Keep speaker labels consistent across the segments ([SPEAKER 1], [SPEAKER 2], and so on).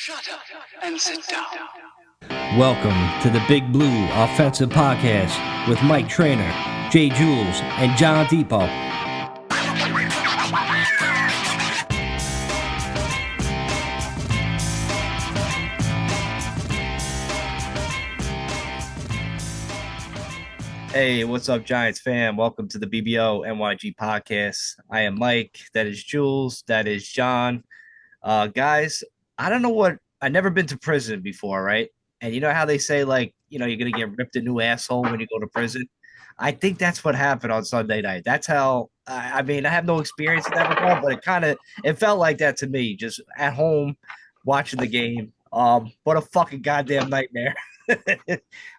[SPEAKER 1] Shut up and sit down.
[SPEAKER 2] Welcome to the Big Blue Offensive Podcast with Mike Trainer, Jay Jules, and John Depot. Hey, what's up, Giants fan? Welcome to the BBO NYG Podcast. I am Mike. That is Jules. That is John. Guys, I don't know I've never been to prison before, right? And you know how they say, like, you're going to get ripped a new asshole when you go to prison? I think that's what happened on Sunday night. That's how, I mean, I have no experience in that regard, but it felt like that to me, just at home watching the game. What a fucking goddamn nightmare.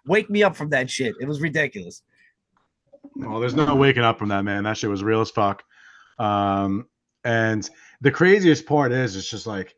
[SPEAKER 2] Wake me up from that shit. It was ridiculous.
[SPEAKER 3] Well, there's no waking up from that, man. That shit was real as fuck. And the craziest part is, it's just like,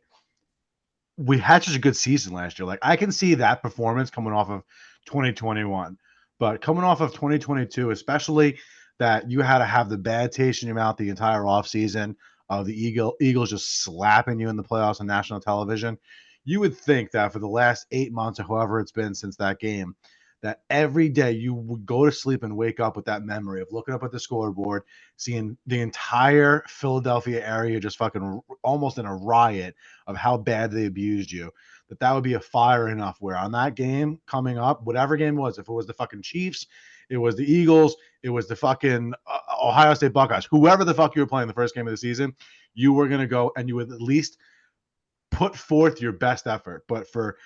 [SPEAKER 3] we had such a good season last year. Like, I can see that performance coming off of 2021, but coming off of 2022, especially that you had to have the bad taste in your mouth the entire offseason of the Eagles just slapping you in the playoffs on national television. You would think that for the last 8 months or however it's been since that game, that every day you would go to sleep and wake up with that memory of looking up at the scoreboard, seeing the entire Philadelphia area just fucking almost in a riot of how bad they abused you. That would be a fire enough where on that game coming up, whatever game it was, if it was the fucking Chiefs, it was the Eagles, it was the fucking Ohio State Buckeyes, whoever the fuck you were playing the first game of the season, you were going to go and you would at least put forth your best effort. But for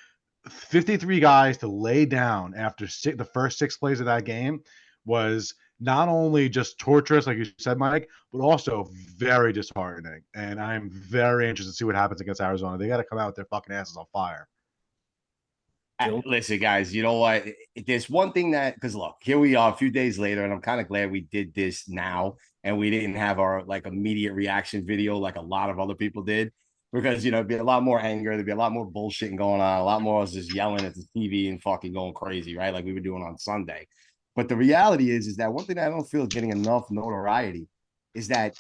[SPEAKER 3] 53 guys to lay down after the first 6 plays of that game was not only just torturous, like you said, Mike, but also very disheartening. And I'm very interested to see what happens against Arizona. They got to come out with their fucking asses on fire.
[SPEAKER 4] Listen, guys, you know what? There's one thing that, because look, here we are a few days later, and I'm kind of glad we did this now and we didn't have our like immediate reaction video like a lot of other people did. Because, it'd be a lot more anger. There'd be a lot more bullshitting going on. A lot more of us just yelling at the TV and fucking going crazy, right? Like we were doing on Sunday. But the reality is that one thing that I don't feel is getting enough notoriety is that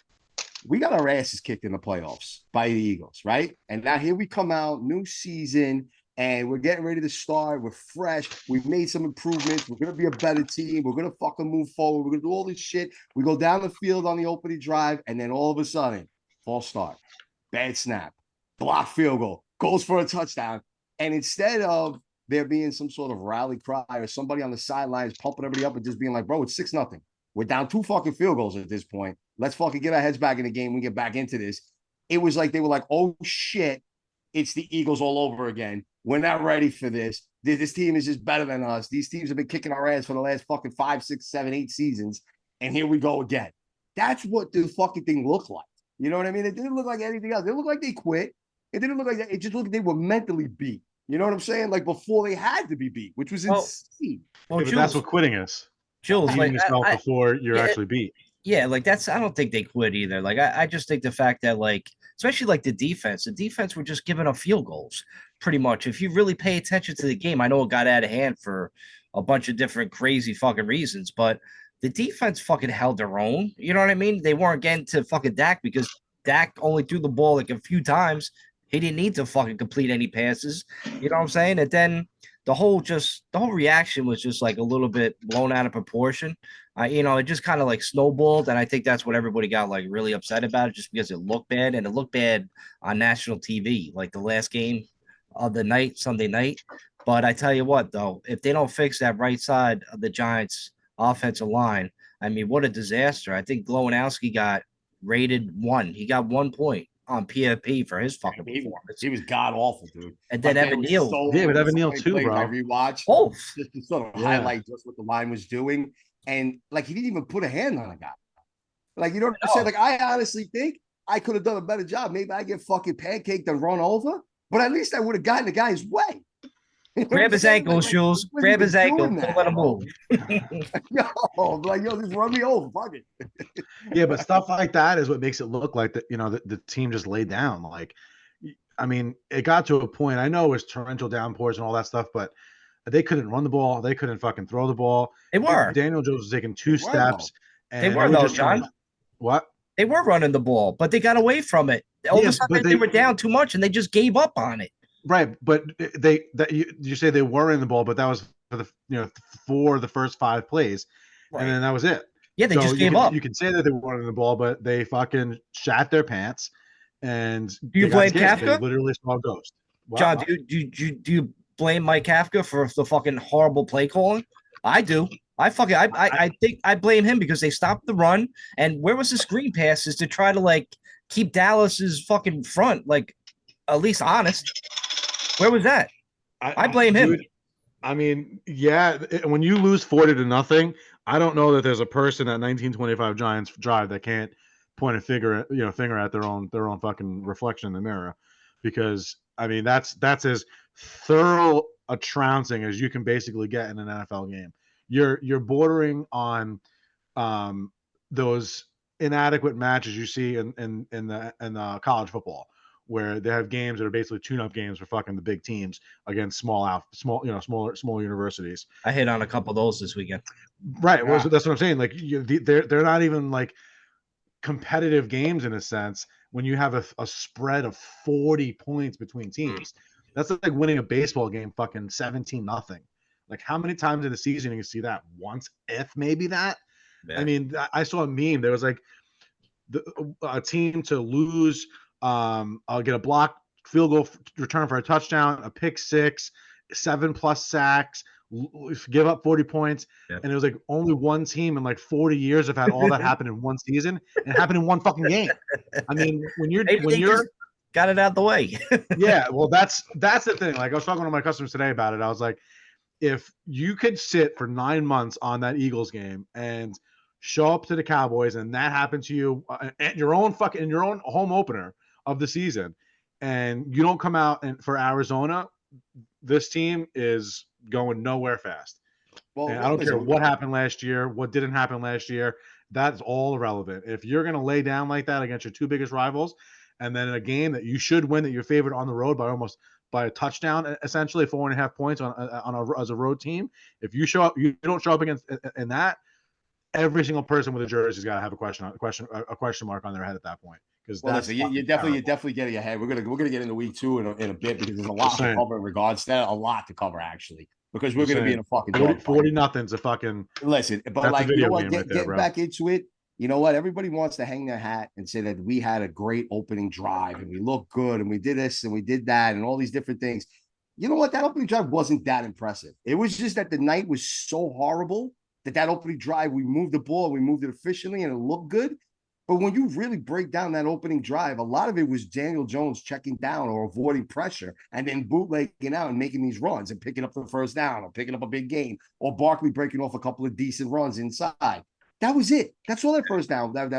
[SPEAKER 4] we got our asses kicked in the playoffs by the Eagles, right? And now here we come out, new season, and we're getting ready to start. We're fresh. We've made some improvements. We're going to be a better team. We're going to fucking move forward. We're going to do all this shit. We go down the field on the opening drive, and then all of a sudden, false start, bad snap, block field goal, goes for a touchdown. And instead of there being some sort of rally cry or somebody on the sidelines pumping everybody up and just being like, bro, it's 6-0. We're down 2 fucking field goals at this point. Let's fucking get our heads back in the game. We get back into this. It was like they were like, oh, shit, it's the Eagles all over again. We're not ready for this. This team is just better than us. These teams have been kicking our ass for the last fucking 5, 6, 7, 8 seasons. And here we go again. That's what the fucking thing looked like. You know what I mean? It didn't look like anything else. It looked like they quit. It didn't look like that. It just looked like they were mentally beat. You know what I'm saying? Like before they had to be beat, which was insane.
[SPEAKER 3] Well, Jules, that's what quitting is.
[SPEAKER 2] Jules,
[SPEAKER 3] beating yourself before you're actually beat.
[SPEAKER 2] Yeah, like I don't think they quit either. Like I just think the fact that, like, especially like the defense were just giving up field goals pretty much. If you really pay attention to the game, I know it got out of hand for a bunch of different crazy fucking reasons, but the defense fucking held their own. You know what I mean? They weren't getting to fucking Dak because Dak only threw the ball like a few times. He didn't need to fucking complete any passes. You know what I'm saying? And then the whole reaction was just like a little bit blown out of proportion. It just kind of like snowballed. And I think that's what everybody got like really upset about, just because it looked bad, and it looked bad on national TV, like the last game of the night, Sunday night. But I tell you what, though, if they don't fix that right side of the Giants offensive line, I mean, what a disaster. I think Glowinski got rated 1. He got 1 point on PFP for his fucking performance.
[SPEAKER 4] He was god awful, dude.
[SPEAKER 2] And then Evan Neal.
[SPEAKER 3] But Evan Neal too, bro.
[SPEAKER 4] I rewatched
[SPEAKER 2] both
[SPEAKER 4] just to sort of highlight just what the line was doing. And like he didn't even put a hand on a guy. Like, you know what I'm saying? Like, I honestly think I could have done a better job. Maybe I get fucking pancaked and run over, but at least I would have gotten the guy's way.
[SPEAKER 2] Grab his ankles, Jules. Grab his ankle. Don't let him move.
[SPEAKER 4] Just run me over. Fuck it.
[SPEAKER 3] Yeah, but stuff like that is what makes it look like that. The team just laid down. Like, I mean, it got to a point. I know it was torrential downpours and all that stuff, but they couldn't run the ball. They couldn't fucking throw the ball.
[SPEAKER 2] They were.
[SPEAKER 3] Daniel Jones was taking 2 steps. And
[SPEAKER 2] they were, though, John.
[SPEAKER 3] What?
[SPEAKER 2] They were running the ball, but they got away from it. All of a sudden, they were down too much, and they just gave up on it.
[SPEAKER 3] Right, but you say they were in the ball, but that was for the first 5 plays, and then that was it.
[SPEAKER 2] Yeah, they
[SPEAKER 3] So
[SPEAKER 2] just gave up.
[SPEAKER 3] you can say that they weren't in the ball, but they fucking shat their pants, and
[SPEAKER 2] Do you
[SPEAKER 3] they got
[SPEAKER 2] blame
[SPEAKER 3] scared. They
[SPEAKER 2] Kafka?
[SPEAKER 3] literally saw a ghost.
[SPEAKER 2] John, do you blame Mike Kafka for the fucking horrible play calling? I do. I think I blame him because they stopped the run. And where was the screen passes to try to like keep Dallas's fucking front like at least honest? Where was that? I blame him.
[SPEAKER 3] Dude, I mean, yeah, when you lose 40-0, I don't know that there's a person at 1925 Giants drive that can't point a finger at their own fucking reflection in the mirror, because I mean that's as thorough a trouncing as you can basically get in an NFL game. You're bordering on those inadequate matches you see in the college football, where they have games that are basically tune-up games for fucking the big teams against smaller universities.
[SPEAKER 2] I hit on a couple of those this weekend.
[SPEAKER 3] Right. Well, that's what I'm saying. Like they're not even like competitive games in a sense when you have a spread of 40 points between teams. That's like winning a baseball game fucking 17-0. Like how many times in the season you see that? Once, if maybe that. Yeah. I mean, I saw a meme. There was like a team to lose. I'll get a block field goal return for a touchdown, a pick six, 7+ sacks, give up 40 points. Yep. And it was like only one team in like 40 years have had all that happen in one season, and it happened in one fucking game. I mean, when you're
[SPEAKER 2] got it out the way.
[SPEAKER 3] Yeah, well, that's the thing. Like I was talking to my customers today about it. I was like, if you could sit for 9 months on that Eagles game and show up to the Cowboys, and that happened to you at your own home opener of the season, and you don't come out for Arizona, this team is going nowhere fast. Well, and I don't care what happened last year, what didn't happen last year. That's all irrelevant. If you're going to lay down like that against your two biggest rivals, and then in a game that you should win, that you're favored on the road by a touchdown, essentially 4.5 points as a road team. If you don't show up against in that, every single person with a jersey's got to have a question mark on their head at that point. Because
[SPEAKER 4] you're definitely getting ahead. We're gonna get into week 2 in a bit, because there's a lot to cover in regards to that. A lot to cover actually, because we're gonna be in a fucking
[SPEAKER 3] 40-0's a fucking
[SPEAKER 4] listen. But like, you know what? Get back into it. You know what? Everybody wants to hang their hat and say that we had a great opening drive and we looked good and we did this and we did that and all these different things. You know what? That opening drive wasn't that impressive. It was just that the night was so horrible that opening drive, we moved the ball, we moved it efficiently, and it looked good. But when you really break down that opening drive, a lot of it was Daniel Jones checking down or avoiding pressure and then bootlegging out and making these runs and picking up the first down or picking up a big gain, or Barkley breaking off a couple of decent runs inside. That was it. That's all that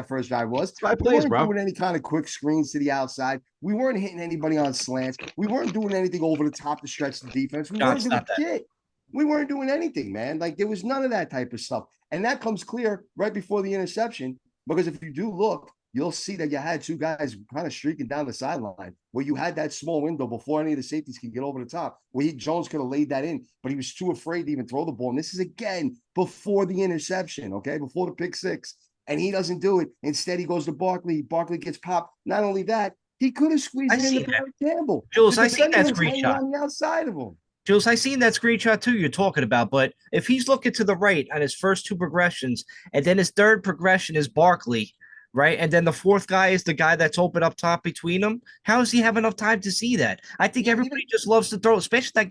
[SPEAKER 4] first drive was. We weren't doing any kind of quick screens to the outside. We weren't hitting anybody on slants. We weren't doing anything over the top to stretch the defense. We weren't doing shit. We weren't doing anything, man. Like, there was none of that type of stuff. And that comes clear right before the interception, because if you do look, you'll see that you had two guys kind of streaking down the sideline where you had that small window before any of the safeties could get over the top, where Jones could have laid that in, but he was too afraid to even throw the ball. And this is, again, before the interception, okay, before the pick six. And he doesn't do it. Instead, he goes to Barkley. Barkley gets popped. Not only that, he could have squeezed it into Barry Campbell.
[SPEAKER 2] Jules, I see that screenshot.
[SPEAKER 4] On the outside of him.
[SPEAKER 2] Jules, I seen that screenshot too you're talking about, but if he's looking to the right on his first two progressions, and then his third progression is Barkley, right? And then the fourth guy is the guy that's open up top between them. How does he have enough time to see that? I think everybody just loves to throw, especially that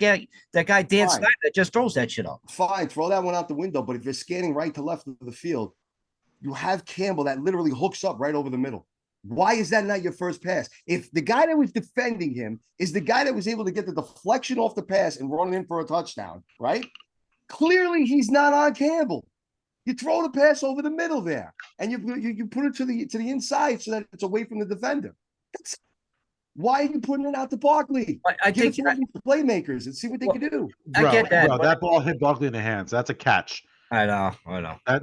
[SPEAKER 2] guy Dan Snyder that just throws that shit up.
[SPEAKER 4] Fine, throw that one out the window, but if you're scanning right to left of the field, you have Campbell that literally hooks up right over the middle. Why is that not your first pass? If the guy that was defending him is the guy that was able to get the deflection off the pass and run in for a touchdown, right? Clearly, he's not on Campbell. You throw the pass over the middle there, and you put it to the inside so that it's away from the defender. Why are you putting it out to Barkley?
[SPEAKER 2] I think
[SPEAKER 4] playmakers and see what they can do.
[SPEAKER 2] I get that.
[SPEAKER 3] Bro, that ball hit Barkley in the hands. That's a catch.
[SPEAKER 2] I know.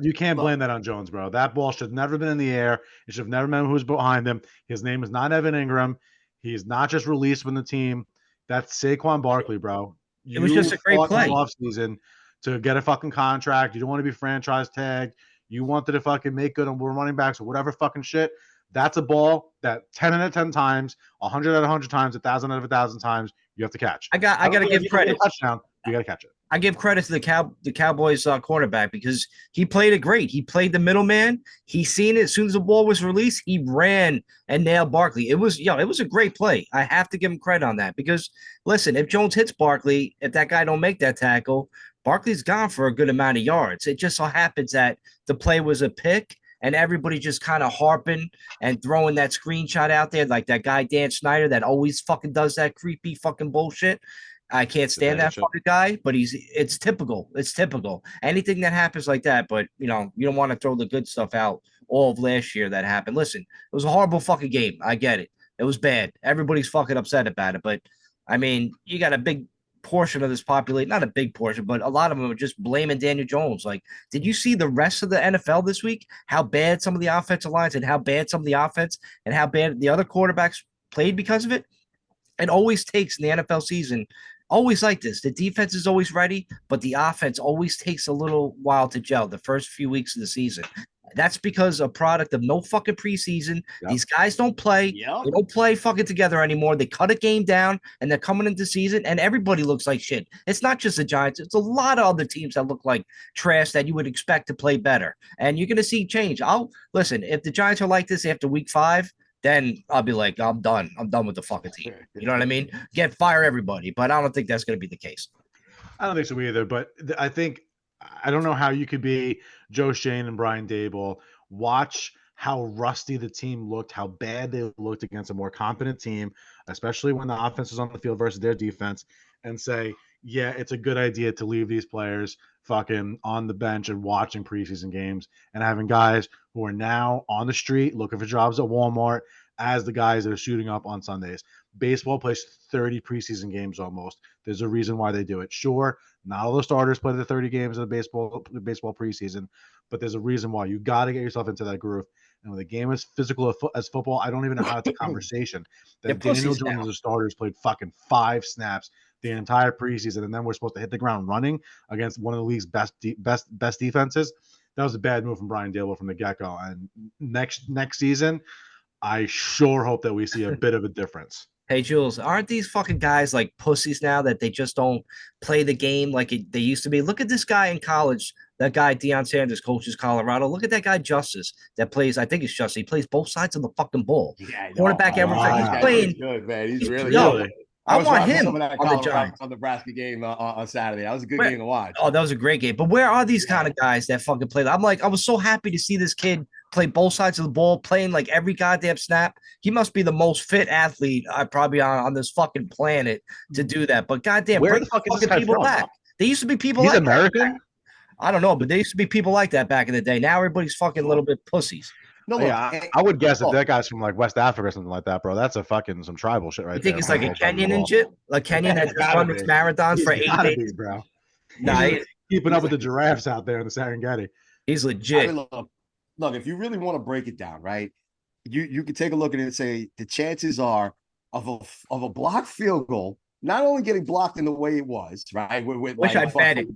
[SPEAKER 3] You can't blame that on Jones, bro. That ball should have never been in the air. It should have never been who was behind him. His name is not Evan Ingram. He's not just released from the team. That's Saquon Barkley, bro.
[SPEAKER 2] It was just a great play.
[SPEAKER 3] Offseason to get a fucking contract. You don't want to be franchise tagged. You wanted to fucking make good on running backs or whatever fucking shit. That's a ball that 10 out of 10 times, 100 out of 100 times, 1,000 out of 1,000 times, you have to catch.
[SPEAKER 2] I got to give credit.
[SPEAKER 3] Touchdown, you got to catch it.
[SPEAKER 2] I give credit to the Cowboys quarterback because he played it great. He played the middleman. He seen it as soon as the ball was released. He ran and nailed Barkley. It was a great play. I have to give him credit on that because listen, if Jones hits Barkley, if that guy don't make that tackle, Barkley's gone for a good amount of yards. It just so happens that the play was a pick and everybody just kind of harping and throwing that screenshot out there like that guy Dan Snyder that always fucking does that creepy fucking bullshit. I can't stand that fucking guy, but it's typical. It's typical. Anything that happens like that, but you don't want to throw the good stuff out all of last year that happened. Listen, it was a horrible fucking game. I get it. It was bad. Everybody's fucking upset about it. But I mean, you got a big portion of this population, not a big portion, but a lot of them are just blaming Daniel Jones. Like, did you see the rest of the NFL this week? How bad some of the offensive lines and how bad some of the offense and how bad the other quarterbacks played because of it? It always takes in the NFL season. Always like this. The defense is always ready, but the offense always takes a little while to gel the first few weeks of the season. That's because a product of no fucking preseason. Yep. These guys don't play. Yep. They don't play fucking together anymore. They cut a game down and they're coming into season and everybody looks like shit. It's not just the Giants. It's a lot of other teams that look like trash that you would expect to play better. And you're going to see change. Listen, if the Giants are like this after week 5, then I'll be like, I'm done. I'm done with the fucking team. You know what I mean? Fire everybody. But I don't think that's going to be the case.
[SPEAKER 3] I don't think so either. But I don't know how you could be Joe Shane and Brian Daboll, watch how rusty the team looked, how bad they looked against a more competent team, especially when the offense was on the field versus their defense, and say, yeah, it's a good idea to leave these players fucking on the bench and watching preseason games and having guys who are now on the street looking for jobs at Walmart as the guys that are shooting up on Sundays. Baseball plays 30 preseason games almost. There's a reason why they do it. Sure, not all the starters play the 30 games of the baseball preseason, but there's a reason why. You got to get yourself into that groove. And when the game is physical as football, I don't even know how it's a conversation. That Daniel Jones as a starter played fucking 5 snaps the entire preseason, and then we're supposed to hit the ground running against one of the league's best defenses. That was a bad move from Brian Daboll from the get-go. And next season, I sure hope that we see a bit of a difference.
[SPEAKER 2] Hey, Jules, aren't these fucking guys like pussies now that they just don't play the game like they used to be? Look at this guy in college. That guy, Deion Sanders, coaches Colorado. Look at that guy, Justice, that plays, I think it's Justice. He plays both sides of the fucking ball. Yeah, quarterback everything. He's playing.
[SPEAKER 4] He's good, man. He's really
[SPEAKER 2] good. I want him on the Giants.
[SPEAKER 4] On the Nebraska game on Saturday. That was a good game to watch.
[SPEAKER 2] Oh, that was a great game. But where are these kind of guys that fucking play? I'm like, I was so happy to see this kid play both sides of the ball, playing like every goddamn snap. He must be the most fit athlete probably on this fucking planet to do that. But goddamn,
[SPEAKER 3] where the fuck is this guy
[SPEAKER 2] people
[SPEAKER 3] from?
[SPEAKER 2] back. There used to be people
[SPEAKER 3] He's
[SPEAKER 2] like
[SPEAKER 3] American?
[SPEAKER 2] That. I don't know, but there used to be people like that back in the day. Now everybody's fucking a little bit pussies.
[SPEAKER 3] No, yeah, I would guess if that guy's from like West Africa or something like that, bro. That's a fucking some tribal shit right there.
[SPEAKER 2] You think it's like a Kenyan and shit? Like Kenyan that just run its marathons for 8 days?
[SPEAKER 3] Bro.
[SPEAKER 2] Nah,
[SPEAKER 3] he's keeping up with the giraffes out there in the Serengeti.
[SPEAKER 2] He's legit.
[SPEAKER 4] I mean, look, if you really want to break it down, right? You can take a look at it and say the chances are of a blocked field goal, not only getting blocked in the way it was, right? With
[SPEAKER 2] Wish I bet it.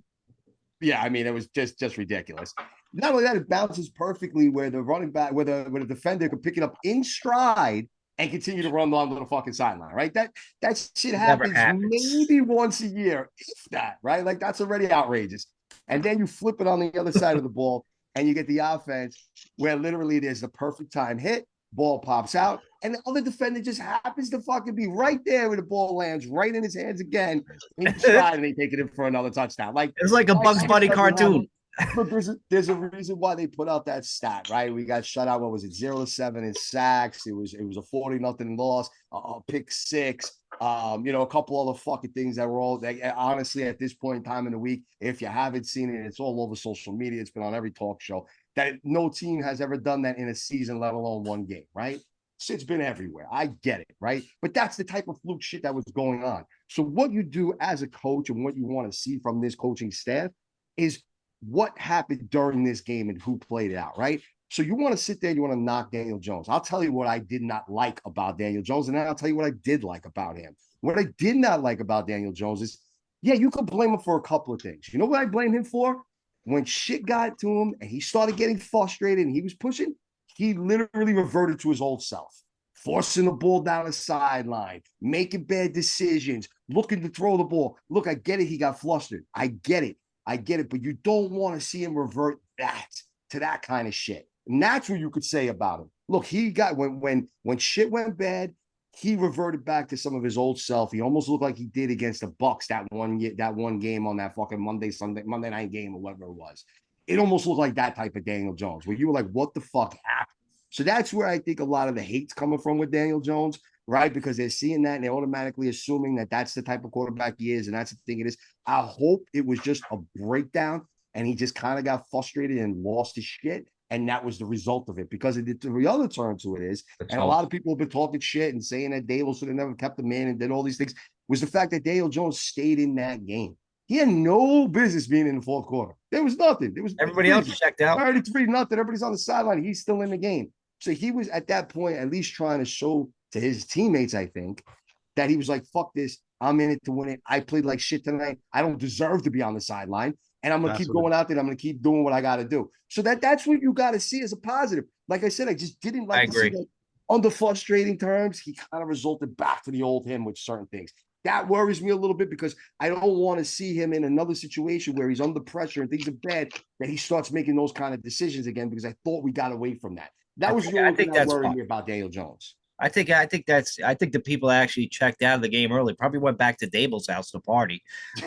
[SPEAKER 4] Yeah, I mean, it was just ridiculous. Not only that, it bounces perfectly where the running back, where the defender could pick it up in stride and continue to run along the fucking sideline, right? That shit happens maybe once a year, if that, right? Like that's already outrageous. And then you flip it on the other side of the ball, and you get the offense where literally there's the perfect time hit, ball pops out, and the other defender just happens to fucking be right there when the ball lands right in his hands again. And he's trying, and they take it in for another touchdown. Like
[SPEAKER 2] it's like a Bugs Bunny cartoon.
[SPEAKER 4] But there's a reason why they put out that stat, right? We got shut out. What was it? 0-7 in sacks. It was a 40-0 loss. A pick 6. A couple other fucking things that were all honestly at this point in time in the week. If you haven't seen it, it's all over social media. It's been on every talk show. That no team has ever done that in a season, let alone one game, right? Shit's been everywhere. I get it, right? But that's the type of fluke shit that was going on. So what you do as a coach and what you want to see from this coaching staff is what happened during this game and who played it out, right? So you want to sit there, you want to knock Daniel Jones. I'll tell you what I did not like about Daniel Jones, and then I'll tell you what I did like about him. What I did not like about Daniel Jones is, yeah, you could blame him for a couple of things. You know what I blame him for? When shit got to him and he started getting frustrated and he was pushing, he literally reverted to his old self, forcing the ball down the sideline, making bad decisions, looking to throw the ball. Look, I get it. He got flustered. I get it. But you don't want to see him revert to that kind of shit. And that's what you could say about him. Look, he got when shit went bad, he reverted back to some of his old self. He almost looked like he did against the Bucks that one game on that fucking Monday night game or whatever it was. It almost looked like that type of Daniel Jones, where you were like, what the fuck happened? So that's where I think a lot of the hate's coming from with Daniel Jones, right? Because they're seeing that and they're automatically assuming that that's the type of quarterback he is, and that's the thing it is. I hope it was just a breakdown and he just kind of got frustrated and lost his shit. And that was the result of it, because the other turn to it is, and a lot of people have been talking shit and saying that Dable should have never kept him in and did all these things, was the fact that Daniel Jones stayed in that game. He had no business being in the fourth quarter. There was nothing. There was
[SPEAKER 2] everybody else checked out.
[SPEAKER 4] 33-0. Everybody's on the sideline. He's still in the game. So he was at that point at least trying to show to his teammates, I think, that he was like, fuck this. I'm in it to win it. I played like shit tonight. I don't deserve to be on the sideline. And I'm going to keep going out there. And I'm going to keep doing what I got to do. So that's what you got to see as a positive. Like I said, I just didn't like to see that under frustrating terms. He kind of resulted back to the old him with certain things. That worries me a little bit, because I don't want to see him in another situation where he's under pressure and things are bad, that he starts making those kind of decisions again, because I thought we got away from that. That was the only thing that worried me about Daniel Jones.
[SPEAKER 2] I think the people that actually checked out of the game early probably went back to Dable's house to party. It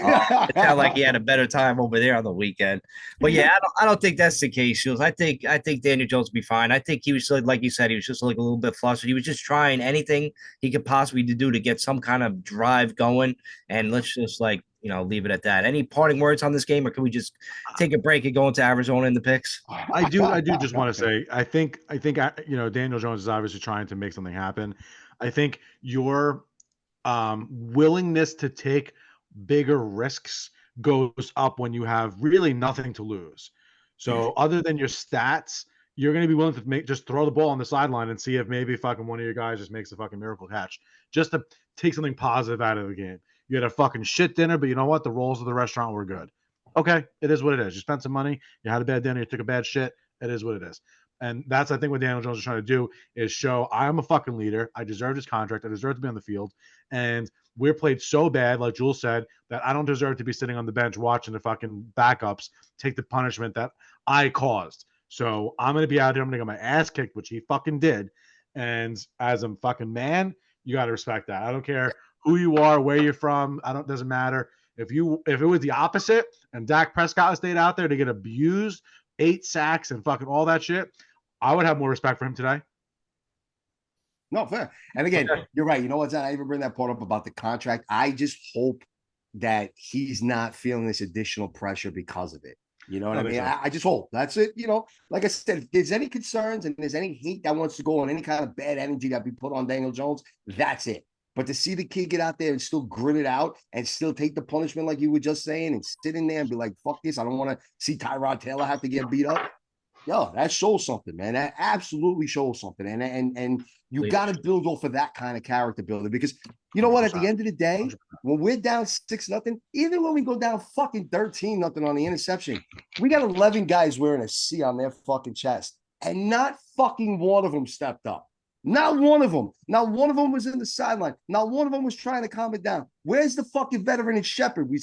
[SPEAKER 2] sounded like he had a better time over there on the weekend. But yeah, I don't think that's the case, Shields. I think Daniel Jones will be fine. I think he was, like you said, he was just like a little bit flustered. He was just trying anything he could possibly do to get some kind of drive going. And let's just leave it at that. Any parting words on this game, or can we just take a break and go into Arizona in the picks?
[SPEAKER 3] I do just want to say, I think Daniel Jones is obviously trying to make something happen. I think your willingness to take bigger risks goes up when you have really nothing to lose. So other than your stats, you're going to be willing to just throw the ball on the sideline and see if maybe fucking one of your guys just makes a fucking miracle catch, just to take something positive out of the game. You had a fucking shit dinner, but you know what? The rolls of the restaurant were good. Okay, it is what it is. You spent some money, you had a bad dinner, you took a bad shit. It is what it is. And that's, I think, what Daniel Jones is trying to do, is show I am a fucking leader. I deserve this contract. I deserve to be on the field. And we're played so bad, like Jules said, that I don't deserve to be sitting on the bench watching the fucking backups take the punishment that I caused. So I'm going to be out here. I'm going to get my ass kicked, which he fucking did. And as a fucking man, you got to respect that. I don't care who you are, where you're from. Doesn't matter. If it was the opposite and Dak Prescott stayed out there to get abused, 8 sacks and fucking all that shit, I would have more respect for him today.
[SPEAKER 4] No, fair. And again, you're right. You know what's that? I even bring that part up about the contract. I just hope that he's not feeling this additional pressure because of it. You know what I mean? I just hope that's it. Like I said, if there's any concerns and there's any hate that wants to go on, any kind of bad energy that be put on Daniel Jones, that's it. But to see the kid get out there and still grit it out and still take the punishment, like you were just saying, and sit in there and be like, fuck this, I don't want to see Tyrod Taylor have to get beat up. Yo, that shows something, man. That absolutely shows something. And you got to build off of that kind of character building, because you know what? At the end of the day, when we're down 6-0, even when we go down fucking 13-0 on the interception, we got 11 guys wearing a C on their fucking chest, and not fucking one of them stepped up. Not one of them. Not one of them was in the sideline. Not one of them was trying to calm it down. Where's the fucking veteran in Shepard? We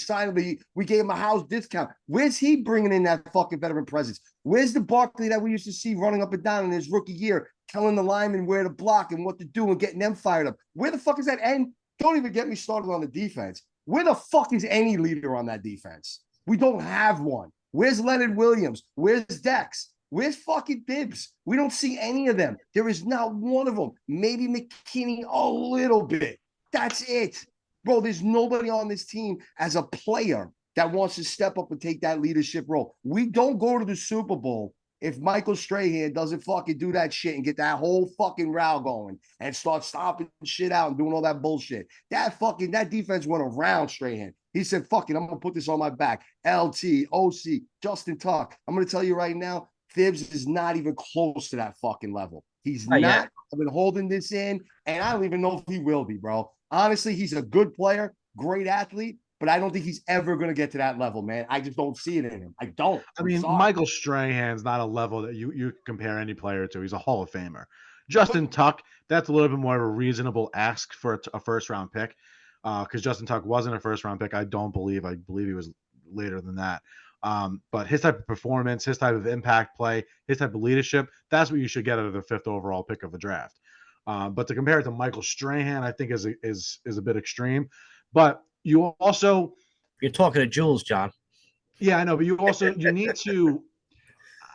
[SPEAKER 4] gave him a house discount. Where's he bringing in that fucking veteran presence? Where's the Barkley that we used to see running up and down in his rookie year, telling the linemen where to block and what to do and getting them fired up? Where the fuck is that? And don't even get me started on the defense. Where the fuck is any leader on that defense? We don't have one. Where's Leonard Williams? Where's Dex? Where's fucking Bibbs? We don't see any of them. There is not one of them. Maybe McKinney a little bit. That's it. Bro, there's nobody on this team as a player that wants to step up and take that leadership role. We don't go to the Super Bowl if Michael Strahan doesn't fucking do that shit and get that whole fucking row going and start stomping shit out and doing all that bullshit. That defense went around Strahan. He said, fuck it, I'm going to put this on my back. LT, OC, Justin Tuck. I'm going to tell you right now, Phibbs is not even close to that fucking level. He's not. Yet. I've been holding this in, and I don't even know if he will be, bro. Honestly, he's a good player, great athlete, but I don't think he's ever going to get to that level, man. I just don't see it in him. I don't.
[SPEAKER 3] I mean, Michael Strahan's not a level that you compare any player to. He's a Hall of Famer. Justin Tuck, that's a little bit more of a reasonable ask for a first round pick, because Justin Tuck wasn't a first round pick. I believe he was later than that. But his type of performance, his type of impact play, his type of leadership, that's what you should get out of the 5th overall pick of the draft. But to compare it to Michael Strahan, I think is a bit extreme. But you're
[SPEAKER 2] talking to Jules, John.
[SPEAKER 3] Yeah, I know, but you need to.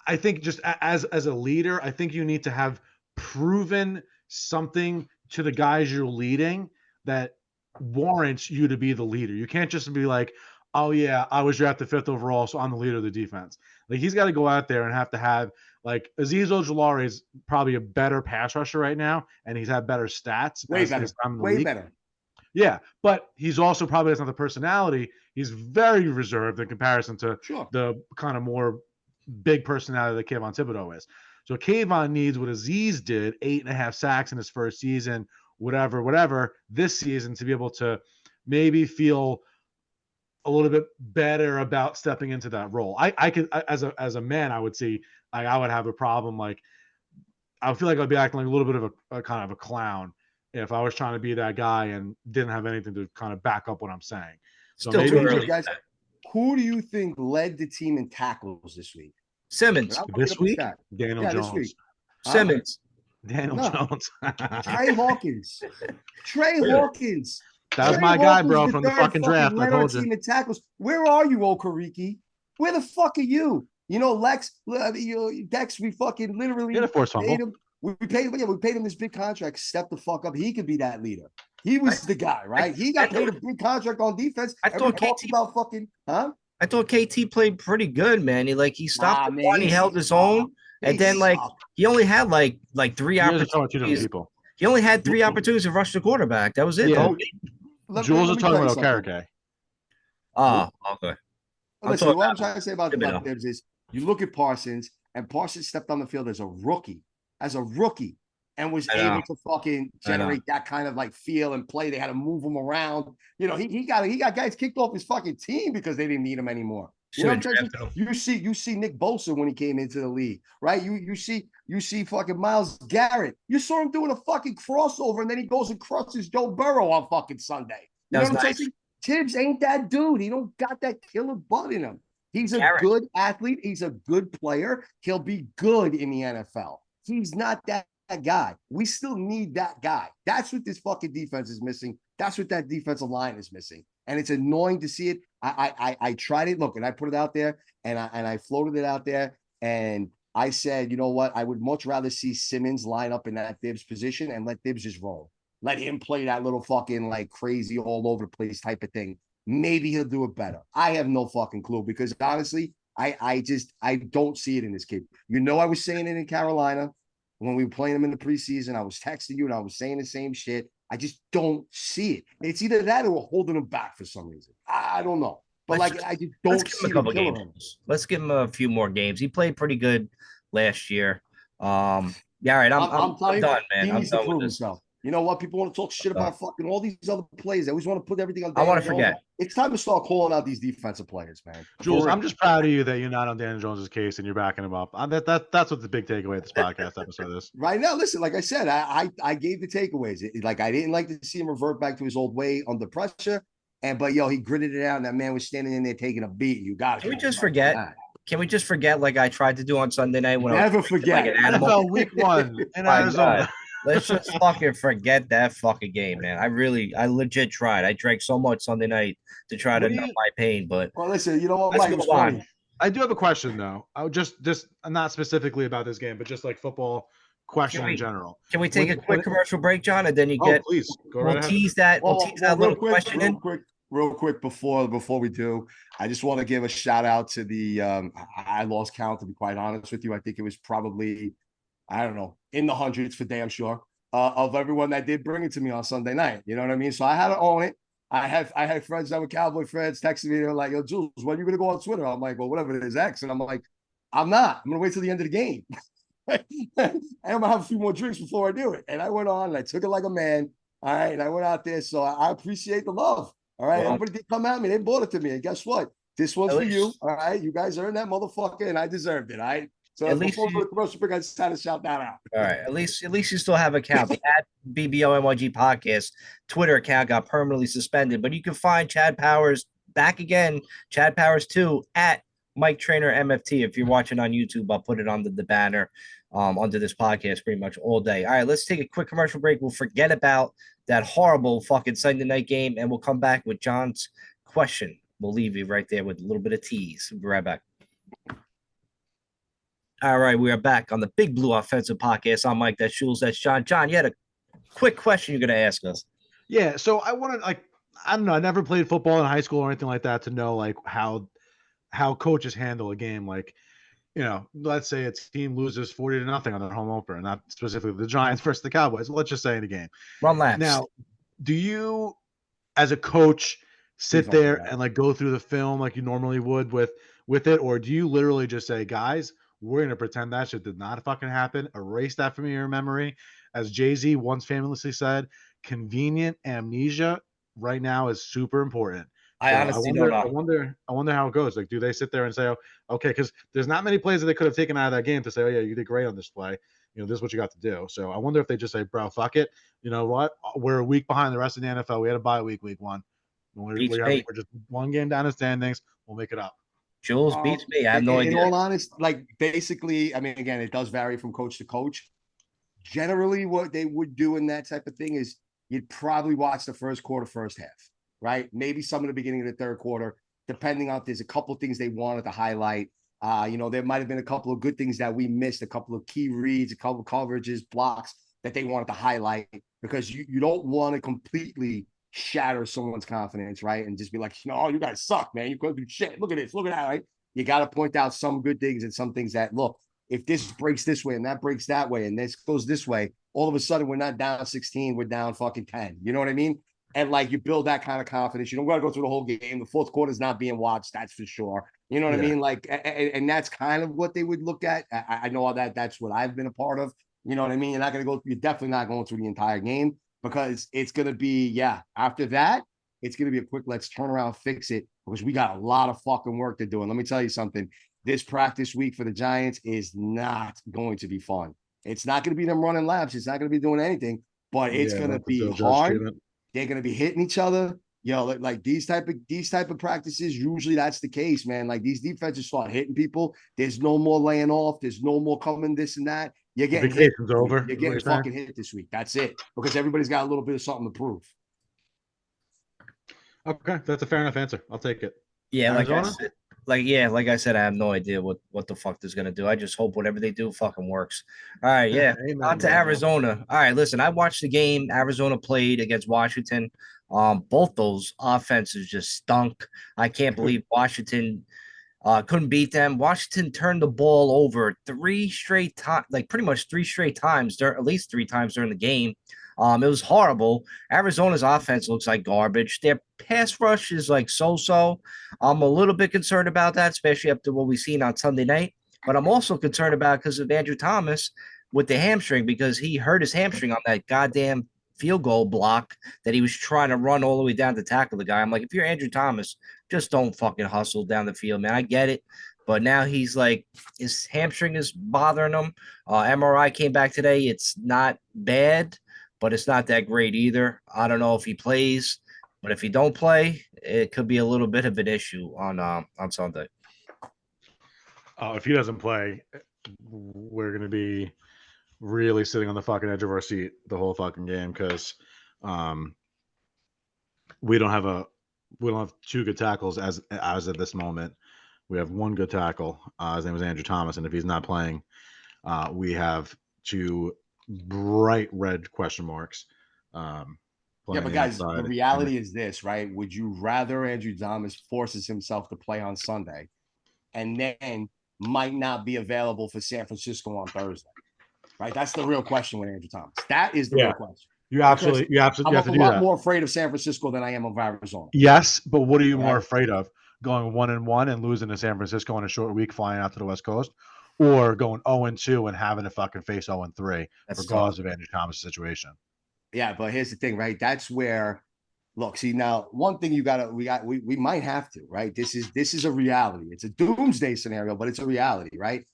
[SPEAKER 3] I think just as a leader, I think you need to have proven something to the guys you're leading that warrants you to be the leader. You can't just be like, oh yeah, I was drafted 5th overall, so I'm the leader of the defense. Like, he's got to go out there and have like, Azeez Ojulari is probably a better pass rusher right now, and he's had better stats.
[SPEAKER 4] Way better.
[SPEAKER 3] Yeah, but he's also probably doesn't have the personality. He's very reserved in comparison to the kind of more big personality that Kayvon Thibodeau is. So Kayvon needs what Azeez did, 8.5 sacks in his first season, whatever, this season, to be able to maybe feel a little bit better about stepping into that role. I could, as a man, I would see, I would have a problem. Like, I would feel like I'd be acting like a little bit of a kind of a clown if I was trying to be that guy and didn't have anything to kind of back up what I'm saying. So
[SPEAKER 2] Still too early.
[SPEAKER 4] Guys, who do you think led the team in tackles this week?
[SPEAKER 2] Simmons.
[SPEAKER 3] This week? Daniel Jones.
[SPEAKER 4] This week.
[SPEAKER 2] Simmons.
[SPEAKER 3] Daniel Jones.
[SPEAKER 4] Trey Hawkins. Hawkins.
[SPEAKER 3] That was my guy, bro, from the fucking draft. I told you.
[SPEAKER 4] Team in tackles. Where are you, Okariki? Where the fuck are you? You know, Dex, we fucking literally paid him. We paid him this big contract. Step the fuck up. He could be that leader. He was the guy, right? He got paid a big contract on defense.
[SPEAKER 2] I thought KT
[SPEAKER 4] about fucking, huh?
[SPEAKER 2] I thought KT played pretty good, man. He stopped the run, he held his own, and then he only had like 3 opportunities. He only had 3 opportunities to rush the quarterback. That was it.
[SPEAKER 3] Yeah. Jules is talking about Okereke.
[SPEAKER 2] Oh, okay.
[SPEAKER 4] Listen, what I'm trying to say about Tibbs is you look at Parsons, and Parsons stepped on the field as a rookie, and was able to fucking generate that kind of like feel and play. They had to move him around. You know, he got guys kicked off his fucking team because they didn't need him anymore. You know what I'm saying? You see Nick Bosa when he came into the league, right? You see fucking Myles Garrett. You saw him doing a fucking crossover, and then he goes and crushes Joe Burrow on fucking Sunday. You know what I'm saying? Tibbs ain't that dude. He don't got that killer butt in him. He's a good athlete. He's a good player. He'll be good in the NFL. He's not that guy. We still need that guy. That's what this fucking defense is missing. That's what that defensive line is missing. And it's annoying to see it. I tried it. Look, and I put it out there, and I floated it out there, and I said, you know what? I would much rather see Simmons line up in that Tibbs position and let Tibbs just roll. Let him play that little fucking like crazy all over the place type of thing. Maybe he'll do it better. I have no fucking clue, because honestly, I don't see it in this kid. You know, I was saying it in Carolina when we were playing him in the preseason. I was texting you and I was saying the same shit. I just don't see it. It's either that or we're holding him back for some reason. I don't know. But I just don't see
[SPEAKER 2] him a couple games. Let's give him a few more games. He played pretty good last year. Yeah, all right. I'm done, man.
[SPEAKER 4] He needs to prove himself. You know what? People want to talk shit about fucking all these other plays. They always want to put everything on Daniel
[SPEAKER 2] I want to forget.
[SPEAKER 4] It's time to start calling out these defensive players, man.
[SPEAKER 3] Jules, I'm just proud of you that you're not on Daniel Jones's case and you're backing him up. That's what the big takeaway of this podcast episode is.
[SPEAKER 4] Right now, listen, like I said, I gave the takeaways. Like, I didn't like to see him revert back to his old way under pressure. But he gritted it out, and that man was standing in there taking a beat. You got it.
[SPEAKER 2] Can we just forget? Can we just forget, like I tried to do on Sunday night when
[SPEAKER 4] I was
[SPEAKER 2] forget
[SPEAKER 4] like
[SPEAKER 2] an animal?
[SPEAKER 3] NFL Week 1 in Arizona.
[SPEAKER 2] Let's just fucking forget that fucking game, man. I legit tried. I drank so much Sunday night to try to numb my pain, but
[SPEAKER 4] listen, you know what,
[SPEAKER 2] Mike? Let's go on.
[SPEAKER 3] I do have a question though. I would just not specifically about this game, but just like football question in general.
[SPEAKER 2] Can we take a quick commercial break, John, and then you get?
[SPEAKER 3] Please go
[SPEAKER 2] right ahead. We'll tease that little question in.
[SPEAKER 4] Real quick before we do, I just want to give a shout out to the I lost count, to be quite honest with you. I think it was probably, I don't know, in the hundreds for damn sure, of everyone that did bring it to me on Sunday night. You know what I mean? So I had to own it. I had friends that were Cowboy friends texting me. They're like, "Yo, Jules, when are you gonna go on Twitter?" I'm like, "Well, whatever it is, X." And I'm like, "I'm not. I'm gonna wait till the end of the game. And I'm gonna have a few more drinks before I do it." And I went on and I took it like a man. All right, and I went out there. So I appreciate the love. All right,
[SPEAKER 2] Well,
[SPEAKER 4] everybody did come at me. They bought it to me, and guess what? This one's
[SPEAKER 2] at
[SPEAKER 4] for you.
[SPEAKER 2] least,
[SPEAKER 4] All right, you guys earned that motherfucker, and I deserved it. All right. So
[SPEAKER 2] at least
[SPEAKER 4] before we go
[SPEAKER 2] you,
[SPEAKER 4] to commercial break, I just had to shout that out.
[SPEAKER 2] all right. At least you still have an account. The at BBONYG podcast Twitter account got permanently suspended, but you can find Chad Powers back again. Chad Powers 2 at Mike Trainer MFT. If you're watching on YouTube, I'll put it under the banner under this podcast pretty much all day. All right, let's take a quick commercial break. We'll forget about that horrible fucking Sunday night game, and we'll come back with John's question. We'll leave you right there with a little bit of tease. We'll be right back. All right, we are back on the Big Blue Offensive Podcast. I'm Mike. That's Jules. That's John. John, you had a quick question you're going to ask us.
[SPEAKER 3] Yeah, so I want to I don't know. I never played football in high school or anything like that to know how coaches handle a game. Let's say a team loses 40-0 on their home opener, not specifically the Giants versus the Cowboys. Let's just say in a game.
[SPEAKER 2] Run laps.
[SPEAKER 3] Now, do you, as a coach, sit there and go through the film like you normally would with it, or do you literally just say, guys, we're gonna pretend that shit did not fucking happen, erase that from your memory? As Jay-Z once famously said, convenient amnesia right now is super important.
[SPEAKER 2] I honestly don't know.
[SPEAKER 3] I wonder how it goes. Do they sit there and say, oh, okay, because there's not many plays that they could have taken out of that game to say, oh yeah, you did great on this play. This is what you got to do. So I wonder if they just say, bro, fuck it. You know what? We're a week behind the rest of the NFL. We had a bye week 1. We're just one game down the standings. We'll make it up.
[SPEAKER 2] Jules beats me. I have no idea.
[SPEAKER 4] In all honesty, basically, I mean, again, it does vary from coach to coach. Generally, what they would do in that type of thing is you'd probably watch the first quarter, first half, right? Maybe some of the beginning of the third quarter, depending on if there's a couple of things they wanted to highlight. There might have been a couple of good things that we missed, a couple of key reads, a couple of coverages, blocks that they wanted to highlight, because you don't want to completely shatter someone's confidence, right? And just be like, oh, you guys suck, man. You couldn't do shit. Look at this. Look at that, right? You got to point out some good things and some things that, look, if this breaks this way and that breaks that way and this goes this way, all of a sudden we're not down 16, we're down fucking 10. You know what I mean? And you build that kind of confidence. You don't got to go through the whole game. The fourth quarter is not being watched, that's for sure. You know what I mean? And that's kind of what they would look at. I know that's what I've been a part of. You know what I mean? You're definitely not going through the entire game, because it's going to be, after that, it's going to be a quick, let's turn around, fix it, because we got a lot of fucking work to do. And let me tell you something, this practice week for the Giants is not going to be fun. It's not going to be them running laps. It's not going to be doing anything, but it's going to be hard. They're going to be hitting each other. These type of practices, usually that's the case, man. These defenses start hitting people. There's no more laying off. There's no more coming this and that. You're getting hit.
[SPEAKER 3] Over.
[SPEAKER 4] You're getting fucking hit this week. That's it. Because everybody's got a little bit of something to prove.
[SPEAKER 3] Okay, that's a fair enough answer. I'll take it.
[SPEAKER 2] Yeah, like I said, I have no idea what the fuck they're gonna do. I just hope whatever they do fucking works. All right, yeah. On to Arizona. All right, listen, I watched the game Arizona played against Washington. Both those offenses just stunk. I can't believe Washington couldn't beat them. Washington turned the ball over 3 straight times, pretty much 3 straight times, at least 3 times during the game. It was horrible. Arizona's offense looks like garbage. Their pass rush is so-so. I'm a little bit concerned about that, especially after what we've seen on Sunday night. But I'm also concerned about because of Andrew Thomas with the hamstring, because he hurt his hamstring on that goddamn field goal block that he was trying to run all the way down to tackle the guy. I'm like, if you're Andrew Thomas, just don't fucking hustle down the field, man. I get it. But now he's his hamstring is bothering him. MRI came back today. It's not bad, but it's not that great either. I don't know if he plays, but if he don't play, it could be a little bit of an issue on Sunday.
[SPEAKER 3] If he doesn't play, we're going to be really sitting on the fucking edge of our seat the whole fucking game, because we don't have 2 good tackles as at this moment. We have 1 good tackle. His name is Andrew Thomas, and if he's not playing, we have 2 bright red question marks.
[SPEAKER 4] But guys, the reality is this, right? Would you rather Andrew Thomas forces himself to play on Sunday and then might not be available for San Francisco on Thursday? Right? That's the real question with Andrew Thomas. That is the real question.
[SPEAKER 3] You absolutely have to do that.
[SPEAKER 4] I'm a lot more afraid of San Francisco than I am of Arizona.
[SPEAKER 3] Yes, but what are you more afraid of? Going 1-1 and losing to San Francisco in a short week, flying out to the West Coast, or going 0-2 and having to fucking face 0-3 regardless of Andrew Thomas' situation?
[SPEAKER 4] Yeah, but here's the thing, right? That's where look, see now, one thing we might have to, right? This is a reality. It's a doomsday scenario, but it's a reality, right?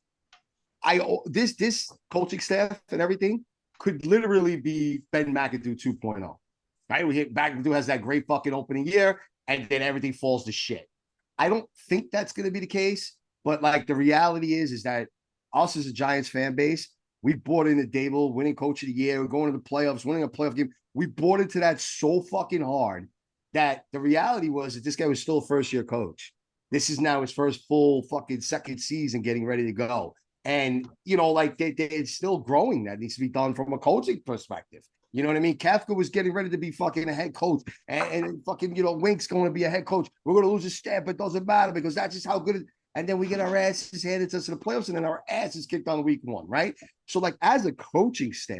[SPEAKER 4] This coaching staff and everything could literally be Ben McAdoo 2.0, right? We hit McAdoo has that great fucking opening year, and then everything falls to shit. I don't think that's going to be the case, but like the reality is that us as a Giants fan base, we bought into Dable, winning coach of the year, we're going to the playoffs, winning a playoff game. We bought into that so fucking hard that the reality was that this guy was still a first-year coach. This is now his first full fucking second season getting ready to go. And, you know, like it's still growing. That needs to be done from a coaching perspective. You know what I mean? Kafka was getting ready to be fucking a head coach. And fucking, you know, Wink's going to be a head coach. We're going to lose his staff, but it doesn't matter because that's just how good it is. And then we get our asses handed to us in the playoffs, and then our asses kicked on week one, right? So, like, as a coaching staff,